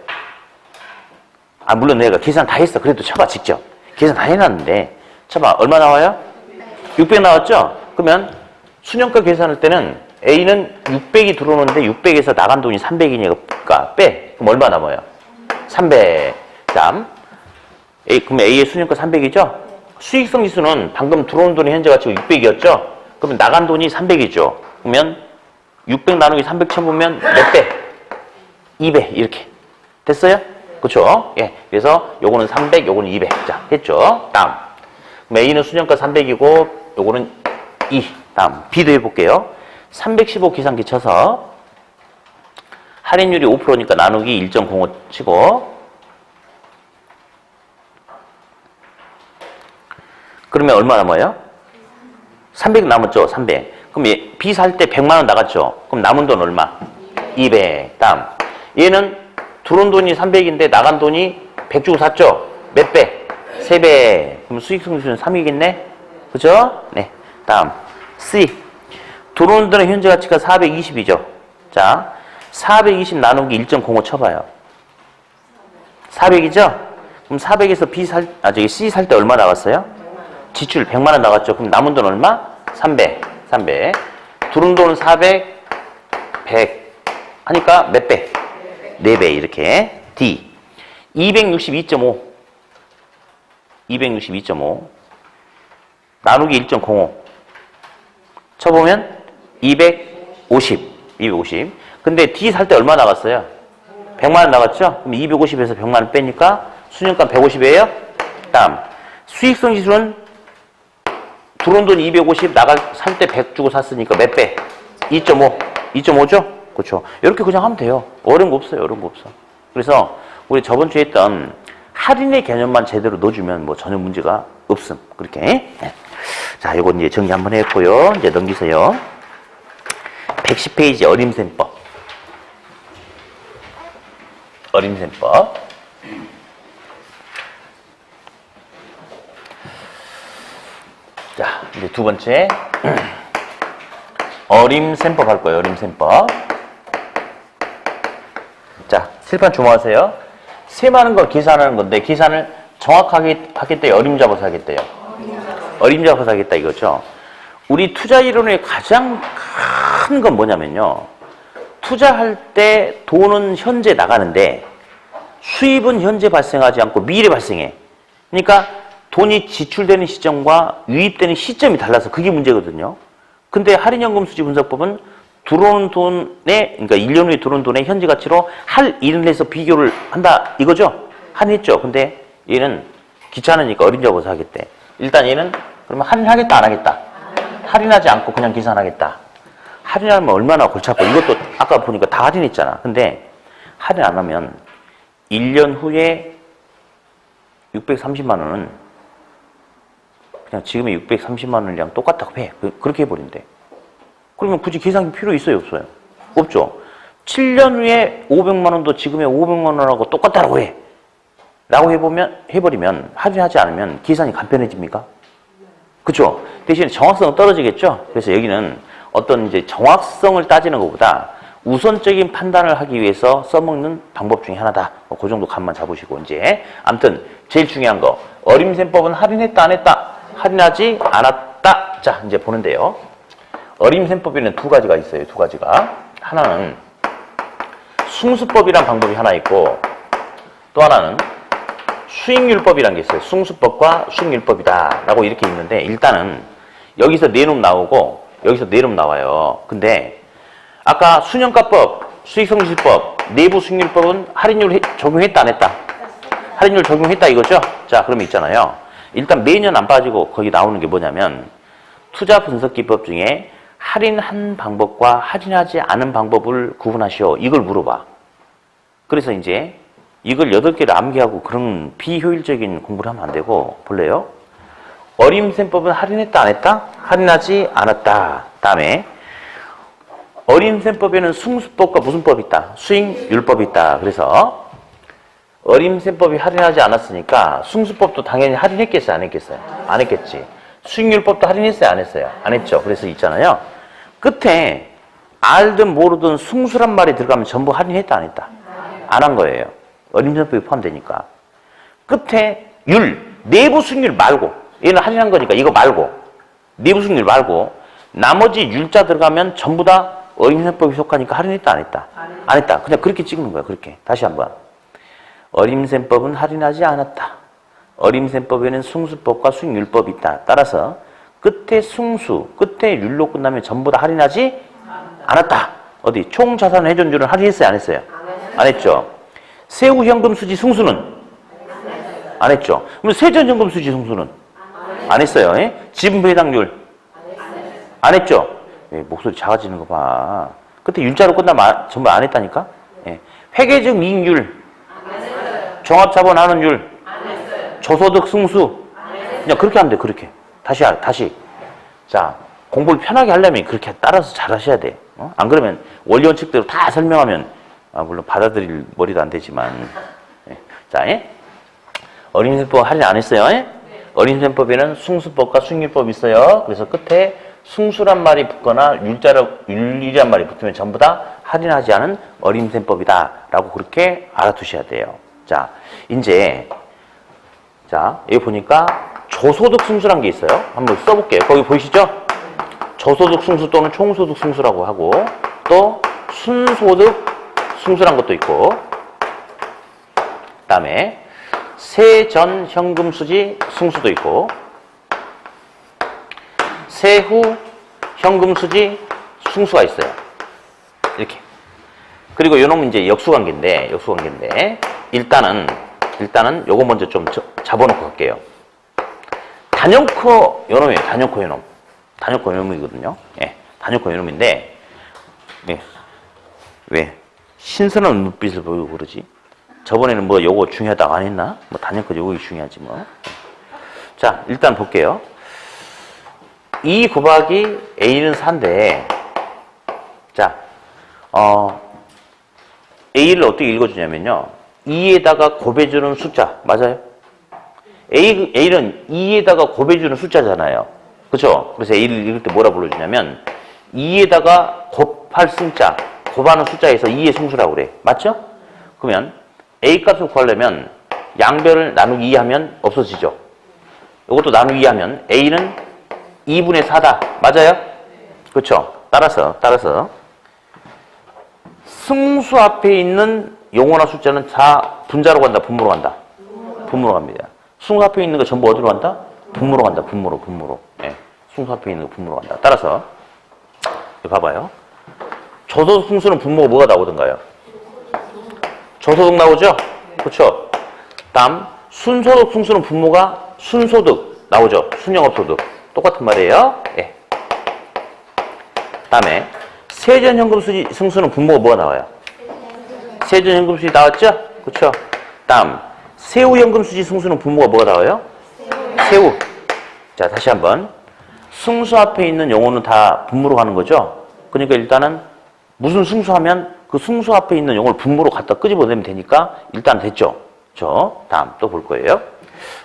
물론 내가 계산 다 했어. 그래도 쳐봐, 직접. 계산 다 해놨는데. 쳐봐. 얼마 나와요? 600 나왔죠? 그러면 수년가 계산할 때는 A는 600이 들어오는데 600에서 나간 돈이 300이니까 빼. 그럼 얼마 남아요? 300. 다음. 그럼 A의 수년가 300이죠? 수익성 지수는 방금 들어온 돈의 현재 가치가 600이었죠? 그러면 나간 돈이 300이죠? 그러면 600 나누기 300 쳐보면 몇 배? 2배. 이렇게. 됐어요? 그쵸? 예. 그래서 요거는 300, 요거는 200. 자, 했죠? 다음. 그럼 A는 수년가 300이고, 요거는 2. 다음. B도 해볼게요. 315 계산기 쳐서, 할인율이 5%니까 나누기 1.05 치고, 그러면 얼마 남아요? 300 남았죠? 300. 그럼 B 살 때 100만 원 나갔죠? 그럼 남은 돈 얼마? 200. 다음. 얘는 들어온 돈이 300인데 나간 돈이 100 주고 샀죠? 몇 배? 3배. 그럼 수익성 지수는 3이겠네? 그죠? 네. 다음. C. 들어온 돈의 현재 가치가 420이죠? 자, 420 나누기 1.05 쳐봐요. 400이죠? 그럼 400에서 C 살 때 얼마 나갔어요? 지출 100만 원 나갔죠? 그럼 남은 돈 얼마? 300. 들어온 돈은 400, 100. 하니까 몇 배? 4배 이렇게. D. 262.5. 나누기 1.05. 쳐보면 250. 근데 D 살 때 얼마 나갔어요? 100만 원 나갔죠? 그럼 250에서 100만 원 빼니까 수년간 150이에요? 다음. 수익성 지수는 들어온 돈 250, 살 때 100 주고 샀으니까 몇 배? 2.5. 2.5죠? 그렇죠. 이렇게 그냥 하면 돼요. 어려운 거 없어요. 어려운 거 없어. 그래서 우리 저번 주에 했던 할인의 개념만 제대로 넣어주면 뭐 전혀 문제가 없음. 그렇게. 네. 자, 요거 이제 정리 한번 했고요. 이제 넘기세요. 110페이지 어림셈법. 어림셈법. 자, 이제 두 번째. 어림셈법 할 거예요. 어림셈법. 자, 칠판 주목하세요. 셈하는 거 계산하는 건데 계산을 정확하게 하겠대요. 어림잡아서 하겠대요. 어림잡아서 하겠다 이거죠. 우리 투자 이론의 가장 큰 건 뭐냐면요. 투자할 때 돈은 현재 나가는데 수입은 현재 발생하지 않고 미래 발생해. 그러니까 돈이 지출되는 시점과 유입되는 시점이 달라서 그게 문제거든요. 근데 할인연금 수지 분석법은 들어오는 돈에, 그러니까 1년 후에 들어온 돈의 현재 가치로 할 일을 해서 비교를 한다 이거죠? 할인했죠. 근데 얘는 귀찮으니까 어림잡아서 하겠대. 일단 얘는 그러면 할인하겠다 안 하겠다? 할인하지 않고 그냥 계산하겠다. 할인하면 얼마나 골치 아파. 이것도 아까 보니까 다 할인했잖아. 근데 할인 안 하면 1년 후에 630만 원은 그냥 지금의 630만 원이랑 똑같다고 해. 그렇게 해버린대. 그러면 굳이 계산기 필요 있어요? 없어요? 없죠. 7년 후에 500만 원도 지금의 500만 원하고 똑같다고 해. 라고 해버리면, 할인하지 않으면 계산이 간편해집니까? 그쵸? 대신에 정확성은 떨어지겠죠? 그래서 여기는 어떤 이제 정확성을 따지는 것보다 우선적인 판단을 하기 위해서 써먹는 방법 중에 하나다. 그 정도 감만 잡으시고, 이제. 아무튼, 제일 중요한 거. 어림셈법은 할인했다, 안 했다? 할인하지 않았다. 자, 이제 보는데요. 어림셈법에는 두 가지가 있어요. 두 가지가. 하나는 숭수법이란 방법이 하나 있고 또 하나는 수익률법이라는 게 있어요. 숭수법과 수익률법이다 라고 이렇게 있는데 일단은 여기서 네놈 나오고 여기서 네놈 나와요. 근데 아까 수년가법, 수익성지수법, 내부 수익률법은 할인율 적용했다 안 했다? 할인율 적용했다 이거죠? 자, 그러면 있잖아요. 일단 매년 안 빠지고 거기 나오는 게 뭐냐면 투자 분석 기법 중에 할인한 방법과 할인하지 않은 방법을 구분하시오. 이걸 물어봐. 그래서 이제 이걸 8개를 암기하고 그런 비효율적인 공부를 하면 안 되고 볼래요? 어림셈법은 할인했다 안 했다? 할인하지 않았다. 다음에 어림셈법에는 숭수법과 무슨 법이 있다? 수익률법이 있다. 그래서 어림셈법이 할인하지 않았으니까 숭수법도 당연히 할인했겠어요? 안 했겠어요? 안 했겠지. 수익률법도 할인했어요? 안 했어요? 안 했죠. 그래서 있잖아요. 끝에 알든 모르든 숭수란 말이 들어가면 전부 할인했다 안 했다? 안 한 거예요. 어림셈법이 포함되니까. 끝에 내부 수익률 말고 얘는 할인한 거니까 이거 말고 내부 수익률 말고 나머지 율자 들어가면 전부 다 어림셈법에 속하니까 할인했다 안 했다? 안 했다. 그냥 그렇게 찍는 거야. 그렇게. 다시 한번. 어림셈법은 할인하지 않았다. 어림셈법에는 숭수법과 수익률법이 있다. 따라서 끝에 숭수, 끝에 율로 끝나면 전부 다 할인하지 않았다. 어디? 총자산 회전율은 할인했어요? 안 했어요? 안 했죠. 세후현금수지 숭수는? 안 했죠. 그럼 세전현금수지 숭수는? 안 했어요. 예? 지분배 해당률? 안 했죠. 예, 목소리 작아지는 거 봐. 끝에 율자로 끝나면 전부 안 했다니까? 예. 회계적 이익률? 종합자본환원율? 저소득 승수? 그냥 그렇게 하면 돼. 그렇게. 다시. 자, 공부를 편하게 하려면 그렇게 따라서 잘 하셔야 돼. 안 그러면 원리 원칙대로 다 설명하면 물론 받아들일 머리도 안 되지만. 예. 자, 예? 어림셈법 할인 안 했어요? 예? 어림셈법에는 숭수법과 수익률법이 있어요. 그래서 끝에 숭수란 말이 붙거나 율이란 말이 붙으면 전부 다 할인하지 않은 어림셈법이다 라고 그렇게 알아두셔야 돼요. 자, 이제 자, 여기 보니까 저소득 승수란 게 있어요. 한번 써볼게요. 거기 보이시죠? 저소득 승수 또는 총소득 승수라고 하고 또 순소득 승수란 것도 있고 그 다음에 세전 현금 수지 승수도 있고 세후 현금 수지 승수가 있어요. 이렇게. 그리고 요놈은 이제 역수관계인데 일단은 요거 먼저 좀 잡아놓고 갈게요. 단연코 요놈이에요. 단연코 요놈. 단연코 요놈이거든요. 예. 단연코 요놈인데, 예. 왜? 신선한 눈빛을 보이고 그러지? 저번에는 뭐 요거 중요하다고 안 했나? 뭐 단연코 요거 중요하지 뭐. 자, 일단 볼게요. 이 곱하기 A는 4인데, 자, A를 어떻게 읽어주냐면요. 2에다가 곱해주는 숫자, 맞아요? A는 2에다가 곱해주는 숫자잖아요. 그렇죠? 그래서 A를 읽을 때 뭐라 불러주냐면 2에다가 곱할 승자, 곱하는 숫자에서 2의 승수라고 그래. 맞죠? 그러면 A 값을 구하려면 양변을 나누기 2 하면 없어지죠. 이것도 나누기 2 하면 A는 2분의 4다. 맞아요? 그렇죠? 따라서 승수 앞에 있는 용어나 숫자는 다 분자로 간다, 분모로 간다? 분모로 갑니다. 승수 앞에 있는 거 전부 어디로 간다? 분모로 간다, 분모로. 예. 승수 앞에 있는 거 분모로 간다. 따라서, 봐봐요. 저소득 승수는 분모가 뭐가 나오던가요? 저소득 나오죠? 그렇죠? 다음, 순소득 승수는 분모가 순소득 나오죠? 순영업소득. 똑같은 말이에요. 예. 다음에, 세전현금 승수는 분모가 뭐가 나와요? 세전현금 수지 나왔죠? 그렇죠? 다음, 세후현금수지 승수는 분모가 뭐가 나와요? 세후. 자, 다시 한번. 승수 앞에 있는 용어는 다 분모로 가는 거죠? 그러니까 일단은 무슨 승수하면 그 승수 앞에 있는 용어를 분모로 갖다 끄집어내면 되니까 일단 됐죠? 다음 또 볼 거예요.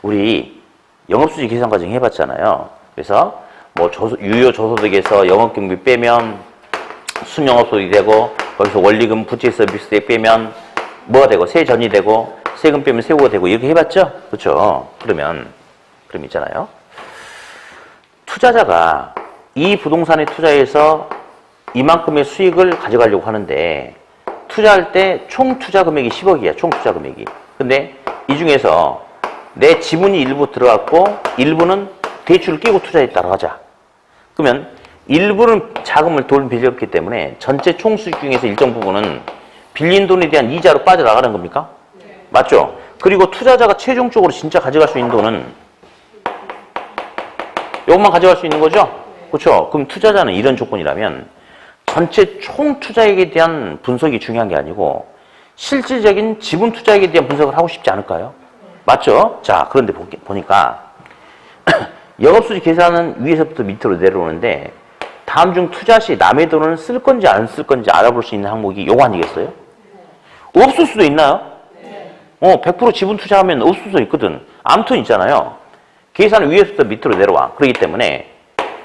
우리 영업수지 계산 과정 해봤잖아요. 그래서 뭐 유효 저소득에서 영업경비 빼면 순영업소득이 되고 거기서 원리금 부채 서비스액 빼면 뭐가 되고 세전이 되고 세금 빼면 세후가 되고 이렇게 해봤죠? 그렇죠? 그럼 있잖아요. 투자자가 이 부동산에 투자해서 이만큼의 수익을 가져가려고 하는데 투자할 때 총 투자 금액이 10억이야. 총 투자 금액이. 근데 이 중에서 내 지분이 일부 들어갔고 일부는 대출을 끼고 투자했다고 하자. 그러면 일부는 자금을 돈 빌렸기 때문에 전체 총 수익 중에서 일정 부분은 빌린 돈에 대한 이자로 빠져나가는 겁니까? 맞죠? 그리고 투자자가 최종적으로 진짜 가져갈 수 있는 돈은 이것만 가져갈 수 있는 거죠? 그렇죠? 그럼 투자자는 이런 조건이라면 전체 총 투자액에 대한 분석이 중요한 게 아니고 실질적인 지분 투자액에 대한 분석을 하고 싶지 않을까요? 맞죠? 자, 그런데 보니까 영업수지 계산은 위에서부터 밑으로 내려오는데 다음 중 투자 시 남의 돈을 쓸 건지 안 쓸 건지 알아볼 수 있는 항목이 요거 아니겠어요? 없을 수도 있나요? 100% 지분 투자하면 없을 수도 있거든. 아무튼 있잖아요. 계산은 위에서부터 밑으로 내려와. 그렇기 때문에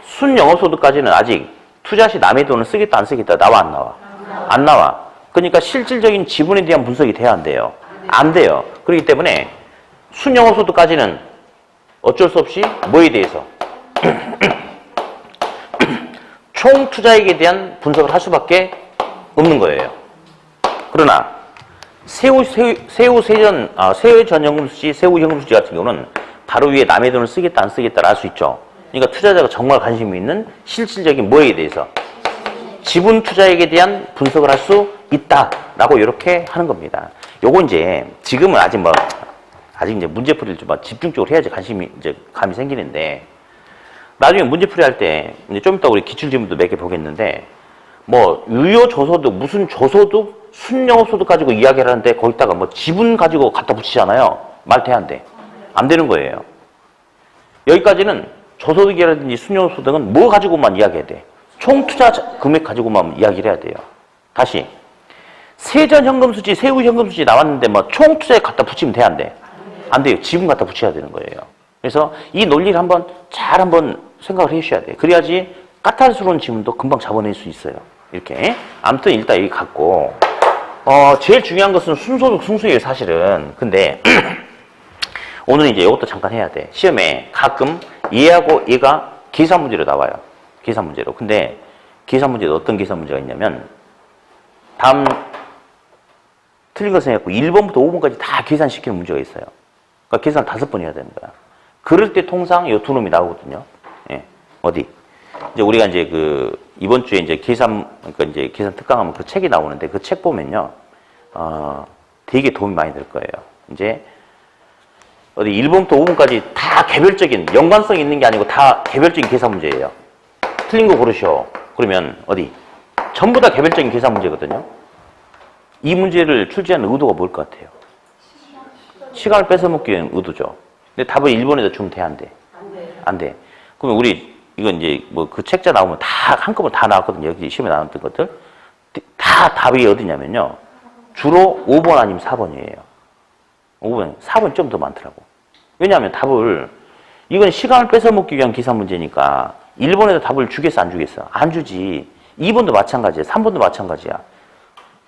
순영업소득까지는 아직 투자 시 남의 돈을 쓰겠다 안 쓰겠다 나와 안 나와? 안 나와. 그러니까 실질적인 지분에 대한 분석이 돼야 안 돼요. 안 돼요. 그렇기 때문에 순영업소득까지는 어쩔 수 없이 뭐에 대해서? 총 투자액에 대한 분석을 할 수밖에 없는 거예요. 그러나 세후전현금수지, 세후현금수지 같은 경우는 바로 위에 남의 돈을 쓰겠다 안 쓰겠다를 알 수 있죠. 그러니까 투자자가 정말 관심이 있는 실질적인 뭐에 대해서 지분 투자액에 대한 분석을 할 수 있다라고 이렇게 하는 겁니다. 요거 이제 지금은 아직 이제 문제풀이를 좀 집중적으로 해야지 감이 생기는데 나중에 문제풀이 할 때 이제 좀 이따 우리 기출질문도 몇 개 보겠는데 뭐 유효 저소득 무슨 저소득 순영업소득 가지고 이야기를 하는데 거기다가 뭐 지분 가지고 갖다 붙이잖아요. 말 돼 안 돼? 안 되는 거예요. 여기까지는 저소득이라든지 순영업소득은 뭐 가지고만 이야기해야 돼? 총 투자 금액 가지고만 이야기를 해야 돼요. 다시 세전현금수지, 세후현금수지 나왔는데 뭐 총 투자에 갖다 붙이면 돼 안 돼? 안 돼요. 지분 갖다 붙여야 되는 거예요. 그래서 이 논리를 한번 생각을 해 주셔야 돼요. 그래야지 까탈스러운 지문도 금방 잡아낼 수 있어요. 이렇게. 아무튼 일단 여기 갖고 제일 중요한 것은 순소득 승수예요, 사실은. 근데 오늘 이제 이것도 잠깐 해야 돼. 시험에 가끔 얘하고 얘가 계산 문제로 나와요. 계산 문제로. 근데 계산 문제도 어떤 계산 문제가 있냐면 다음 틀린 거 생각하고 1번부터 5번까지 다 계산시키는 문제가 있어요. 그러니까 계산 5번 해야 되는 거야. 그럴 때 통상 이 두 놈이 나오거든요. 예. 어디? 이제 우리가 이제 이번 주에 이제 계산 특강하면 그 책이 나오는데 그 책 보면요. 되게 도움이 많이 될 거예요. 이제 어디 1번부터 5번까지 다 개별적인, 연관성 있는 게 아니고 다 개별적인 계산 문제예요. 틀린 거 고르셔. 그러면 어디? 전부 다 개별적인 계산 문제거든요. 이 문제를 출제하는 의도가 뭘 것 같아요? 시간을 뺏어먹기 위한 의도죠. 근데 답을 1번에다 주면 돼, 안 돼? 안 돼. 그러면 우리, 이건 이제 뭐 그 책자 나오면 다 한꺼번에 다 나왔거든요. 여기 시험에 나왔던 것들. 다 답이 어디냐면요. 주로 5번 아니면 4번이에요. 5번, 4번이 좀 더 많더라고. 왜냐하면 답을, 이건 시간을 뺏어먹기 위한 계산 문제니까 1번에다 답을 주겠어, 안 주겠어? 안 주지. 2번도 마찬가지야. 3번도 마찬가지야.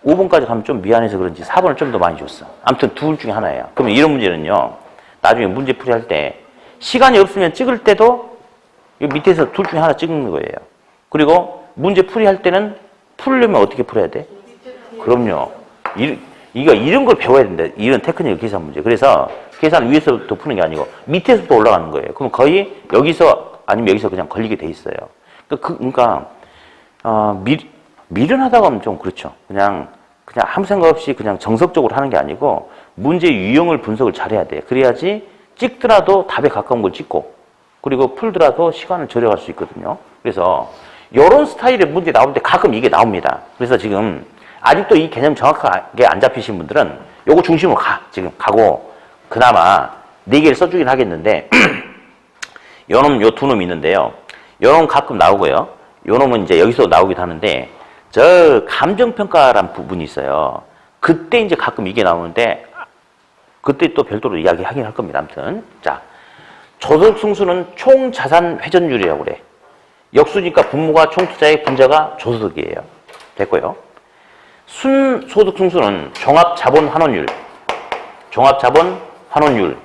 5번까지 가면 좀 미안해서 그런지 4번을 좀 더 많이 줬어. 아무튼 둘 중에 하나예요. 그러면 이런 문제는요. 나중에 문제 풀이할 때 시간이 없으면 찍을 때도 이 밑에서 둘 중에 하나 찍는 거예요. 그리고 문제 풀이할 때는 풀려면 어떻게 풀어야 돼? 그럼요. 이런 걸 배워야 된다. 이런 테크닉 계산 문제. 그래서 계산 위에서부터 푸는 게 아니고 밑에서부터 올라가는 거예요. 그럼 거의 여기서 아니면 여기서 그냥 걸리게 돼 있어요. 그러니까 미련하다고 하면 좀 그렇죠. 그냥 아무 생각 없이 그냥 정석적으로 하는 게 아니고 문제 유형을 분석을 잘해야 돼. 그래야지 찍더라도 답에 가까운 걸 찍고 그리고 풀더라도 시간을 절약할 수 있거든요. 그래서 이런 스타일의 문제 나올 때 가끔 이게 나옵니다. 그래서 지금 아직도 이 개념 정확하게 안 잡히신 분들은 요거 중심으로 지금 가고 그나마 4개를 써주긴 하겠는데 요 두 놈이 있는데요. 요 놈 가끔 나오고요. 요 놈은 이제 여기서 나오기도 하는데 저 감정평가란 부분이 있어요. 그때 이제 가끔 이게 나오는데 그때 또 별도로 이야기하긴 할 겁니다. 아무튼 자, 조속승수는 총자산 회전율이라고 그래. 역수니까 분모가 총투자의 분자가 조소득이에요. 됐고요. 순소득승수는 종합자본환원율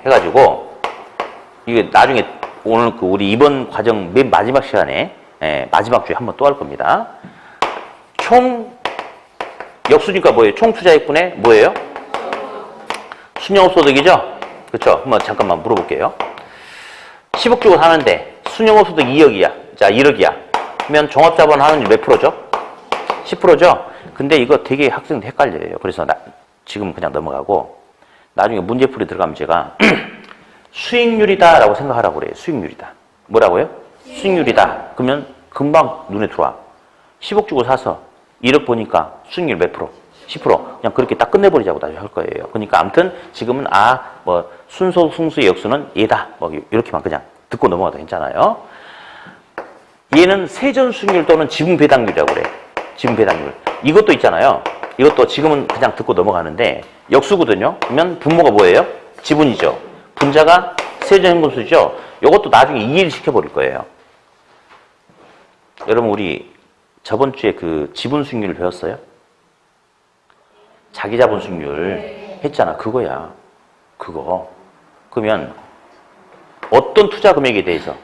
해가지고 이게 나중에 오늘 우리 이번 과정 맨 마지막 시간에 마지막 주에 한번 또 할 겁니다. 총 역수니까 뭐예요? 총투자액분의 뭐예요? 순영업소득이죠? 그렇죠? 한번 잠깐만 물어볼게요. 10억 주고 사는데 순영업소득 2억이야. 자, 1억이야. 그러면 종합자본환원율 몇 프로죠? 10%죠? 근데 이거 되게 학생들 헷갈려요. 그래서 지금 그냥 넘어가고 나중에 문제풀이 들어가면 제가 수익률이다라고 생각하라고 그래요. 수익률이다. 뭐라고요? 수익률이다. 그러면 금방 눈에 들어와. 10억 주고 사서 1억 보니까 수익률 몇 프로? 10%. 그냥 그렇게 딱 끝내버리자고 나중에 할 거예요. 그러니까 아무튼 지금은 순소 승수의 역수는 얘다. 이렇게만 그냥 듣고 넘어가도 괜찮아요. 얘는 세전 수익률 또는 지분 배당률이라고 그래. 지분 배당률. 이것도 있잖아요. 이것도 지금은 그냥 듣고 넘어가는데 역수거든요. 그러면 분모가 뭐예요? 지분이죠. 분자가 세전현금수죠. 이것도 나중에 이해를 시켜버릴 거예요. 여러분 우리 저번 주에 그 지분 수익률을 배웠어요? 자기 자본 수익률 했잖아. 그거야. 그거. 그러면 어떤 투자 금액에 대해서?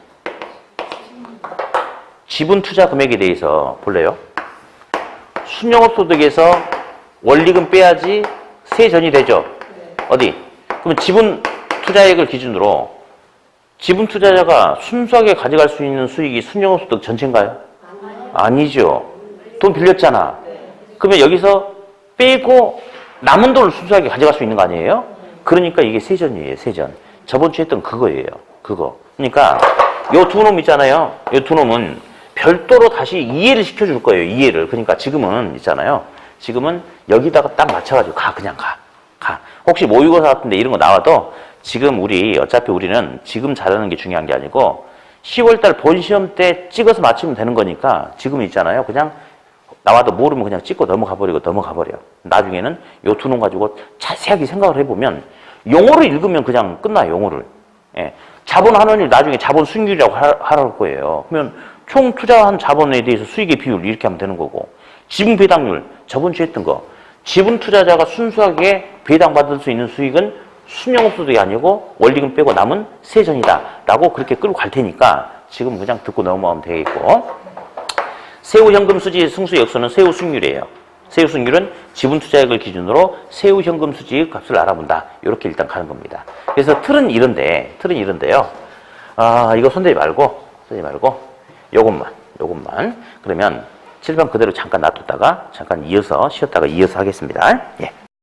지분 투자 금액에 대해서 볼래요? 순영업소득에서 원리금 빼야지 세전이 되죠. 어디? 그러면 지분 투자액을 기준으로 지분 투자자가 순수하게 가져갈 수 있는 수익이 순영업소득 전체인가요? 아니죠. 돈 빌렸잖아. 그러면 여기서 빼고 남은 돈을 순수하게 가져갈 수 있는 거 아니에요? 그러니까 이게 세전이에요. 세전. 저번 주에 했던 그거예요. 그거. 그러니까 요 두 놈 있잖아요. 요 두 놈은 별도로 다시 이해를 시켜줄 거예요. 이해를. 그러니까 지금은 있잖아요. 지금은 여기다가 딱 맞춰가지고 그냥 가. 혹시 모의고사 같은데 이런 거 나와도 지금 어차피 우리는 지금 잘하는 게 중요한 게 아니고 10월달 본시험 때 찍어서 맞추면 되는 거니까 지금 있잖아요. 그냥 나와도 모르면 그냥 찍고 넘어가 버려. 나중에는 요 두 놈 가지고 자세하게 생각을 해보면 용어를 읽으면 그냥 끝나요. 용어를. 예. 자본환원율 나중에 자본 수익률이라고 하라고 거예요. 그러면 총 투자한 자본에 대해서 수익의 비율 이렇게 하면 되는 거고 지분 배당률 저번 주에 했던 거 지분 투자자가 순수하게 배당받을 수 있는 수익은 순영업소득이 아니고 원리금 빼고 남은 세전이다 라고 그렇게 끌고 갈 테니까 지금 그냥 듣고 넘어가면 되겠고 세후현금수지 승수역수는 세후수익률이에요. 세후수익률은 지분 투자액을 기준으로 세후현금수지의 값을 알아본다. 이렇게 일단 가는 겁니다. 그래서 틀은 이런데요. 이거 손대지 말고 요것만. 그러면 7번 그대로 잠깐 놔뒀다가 잠깐 쉬었다가 이어서 하겠습니다. 예.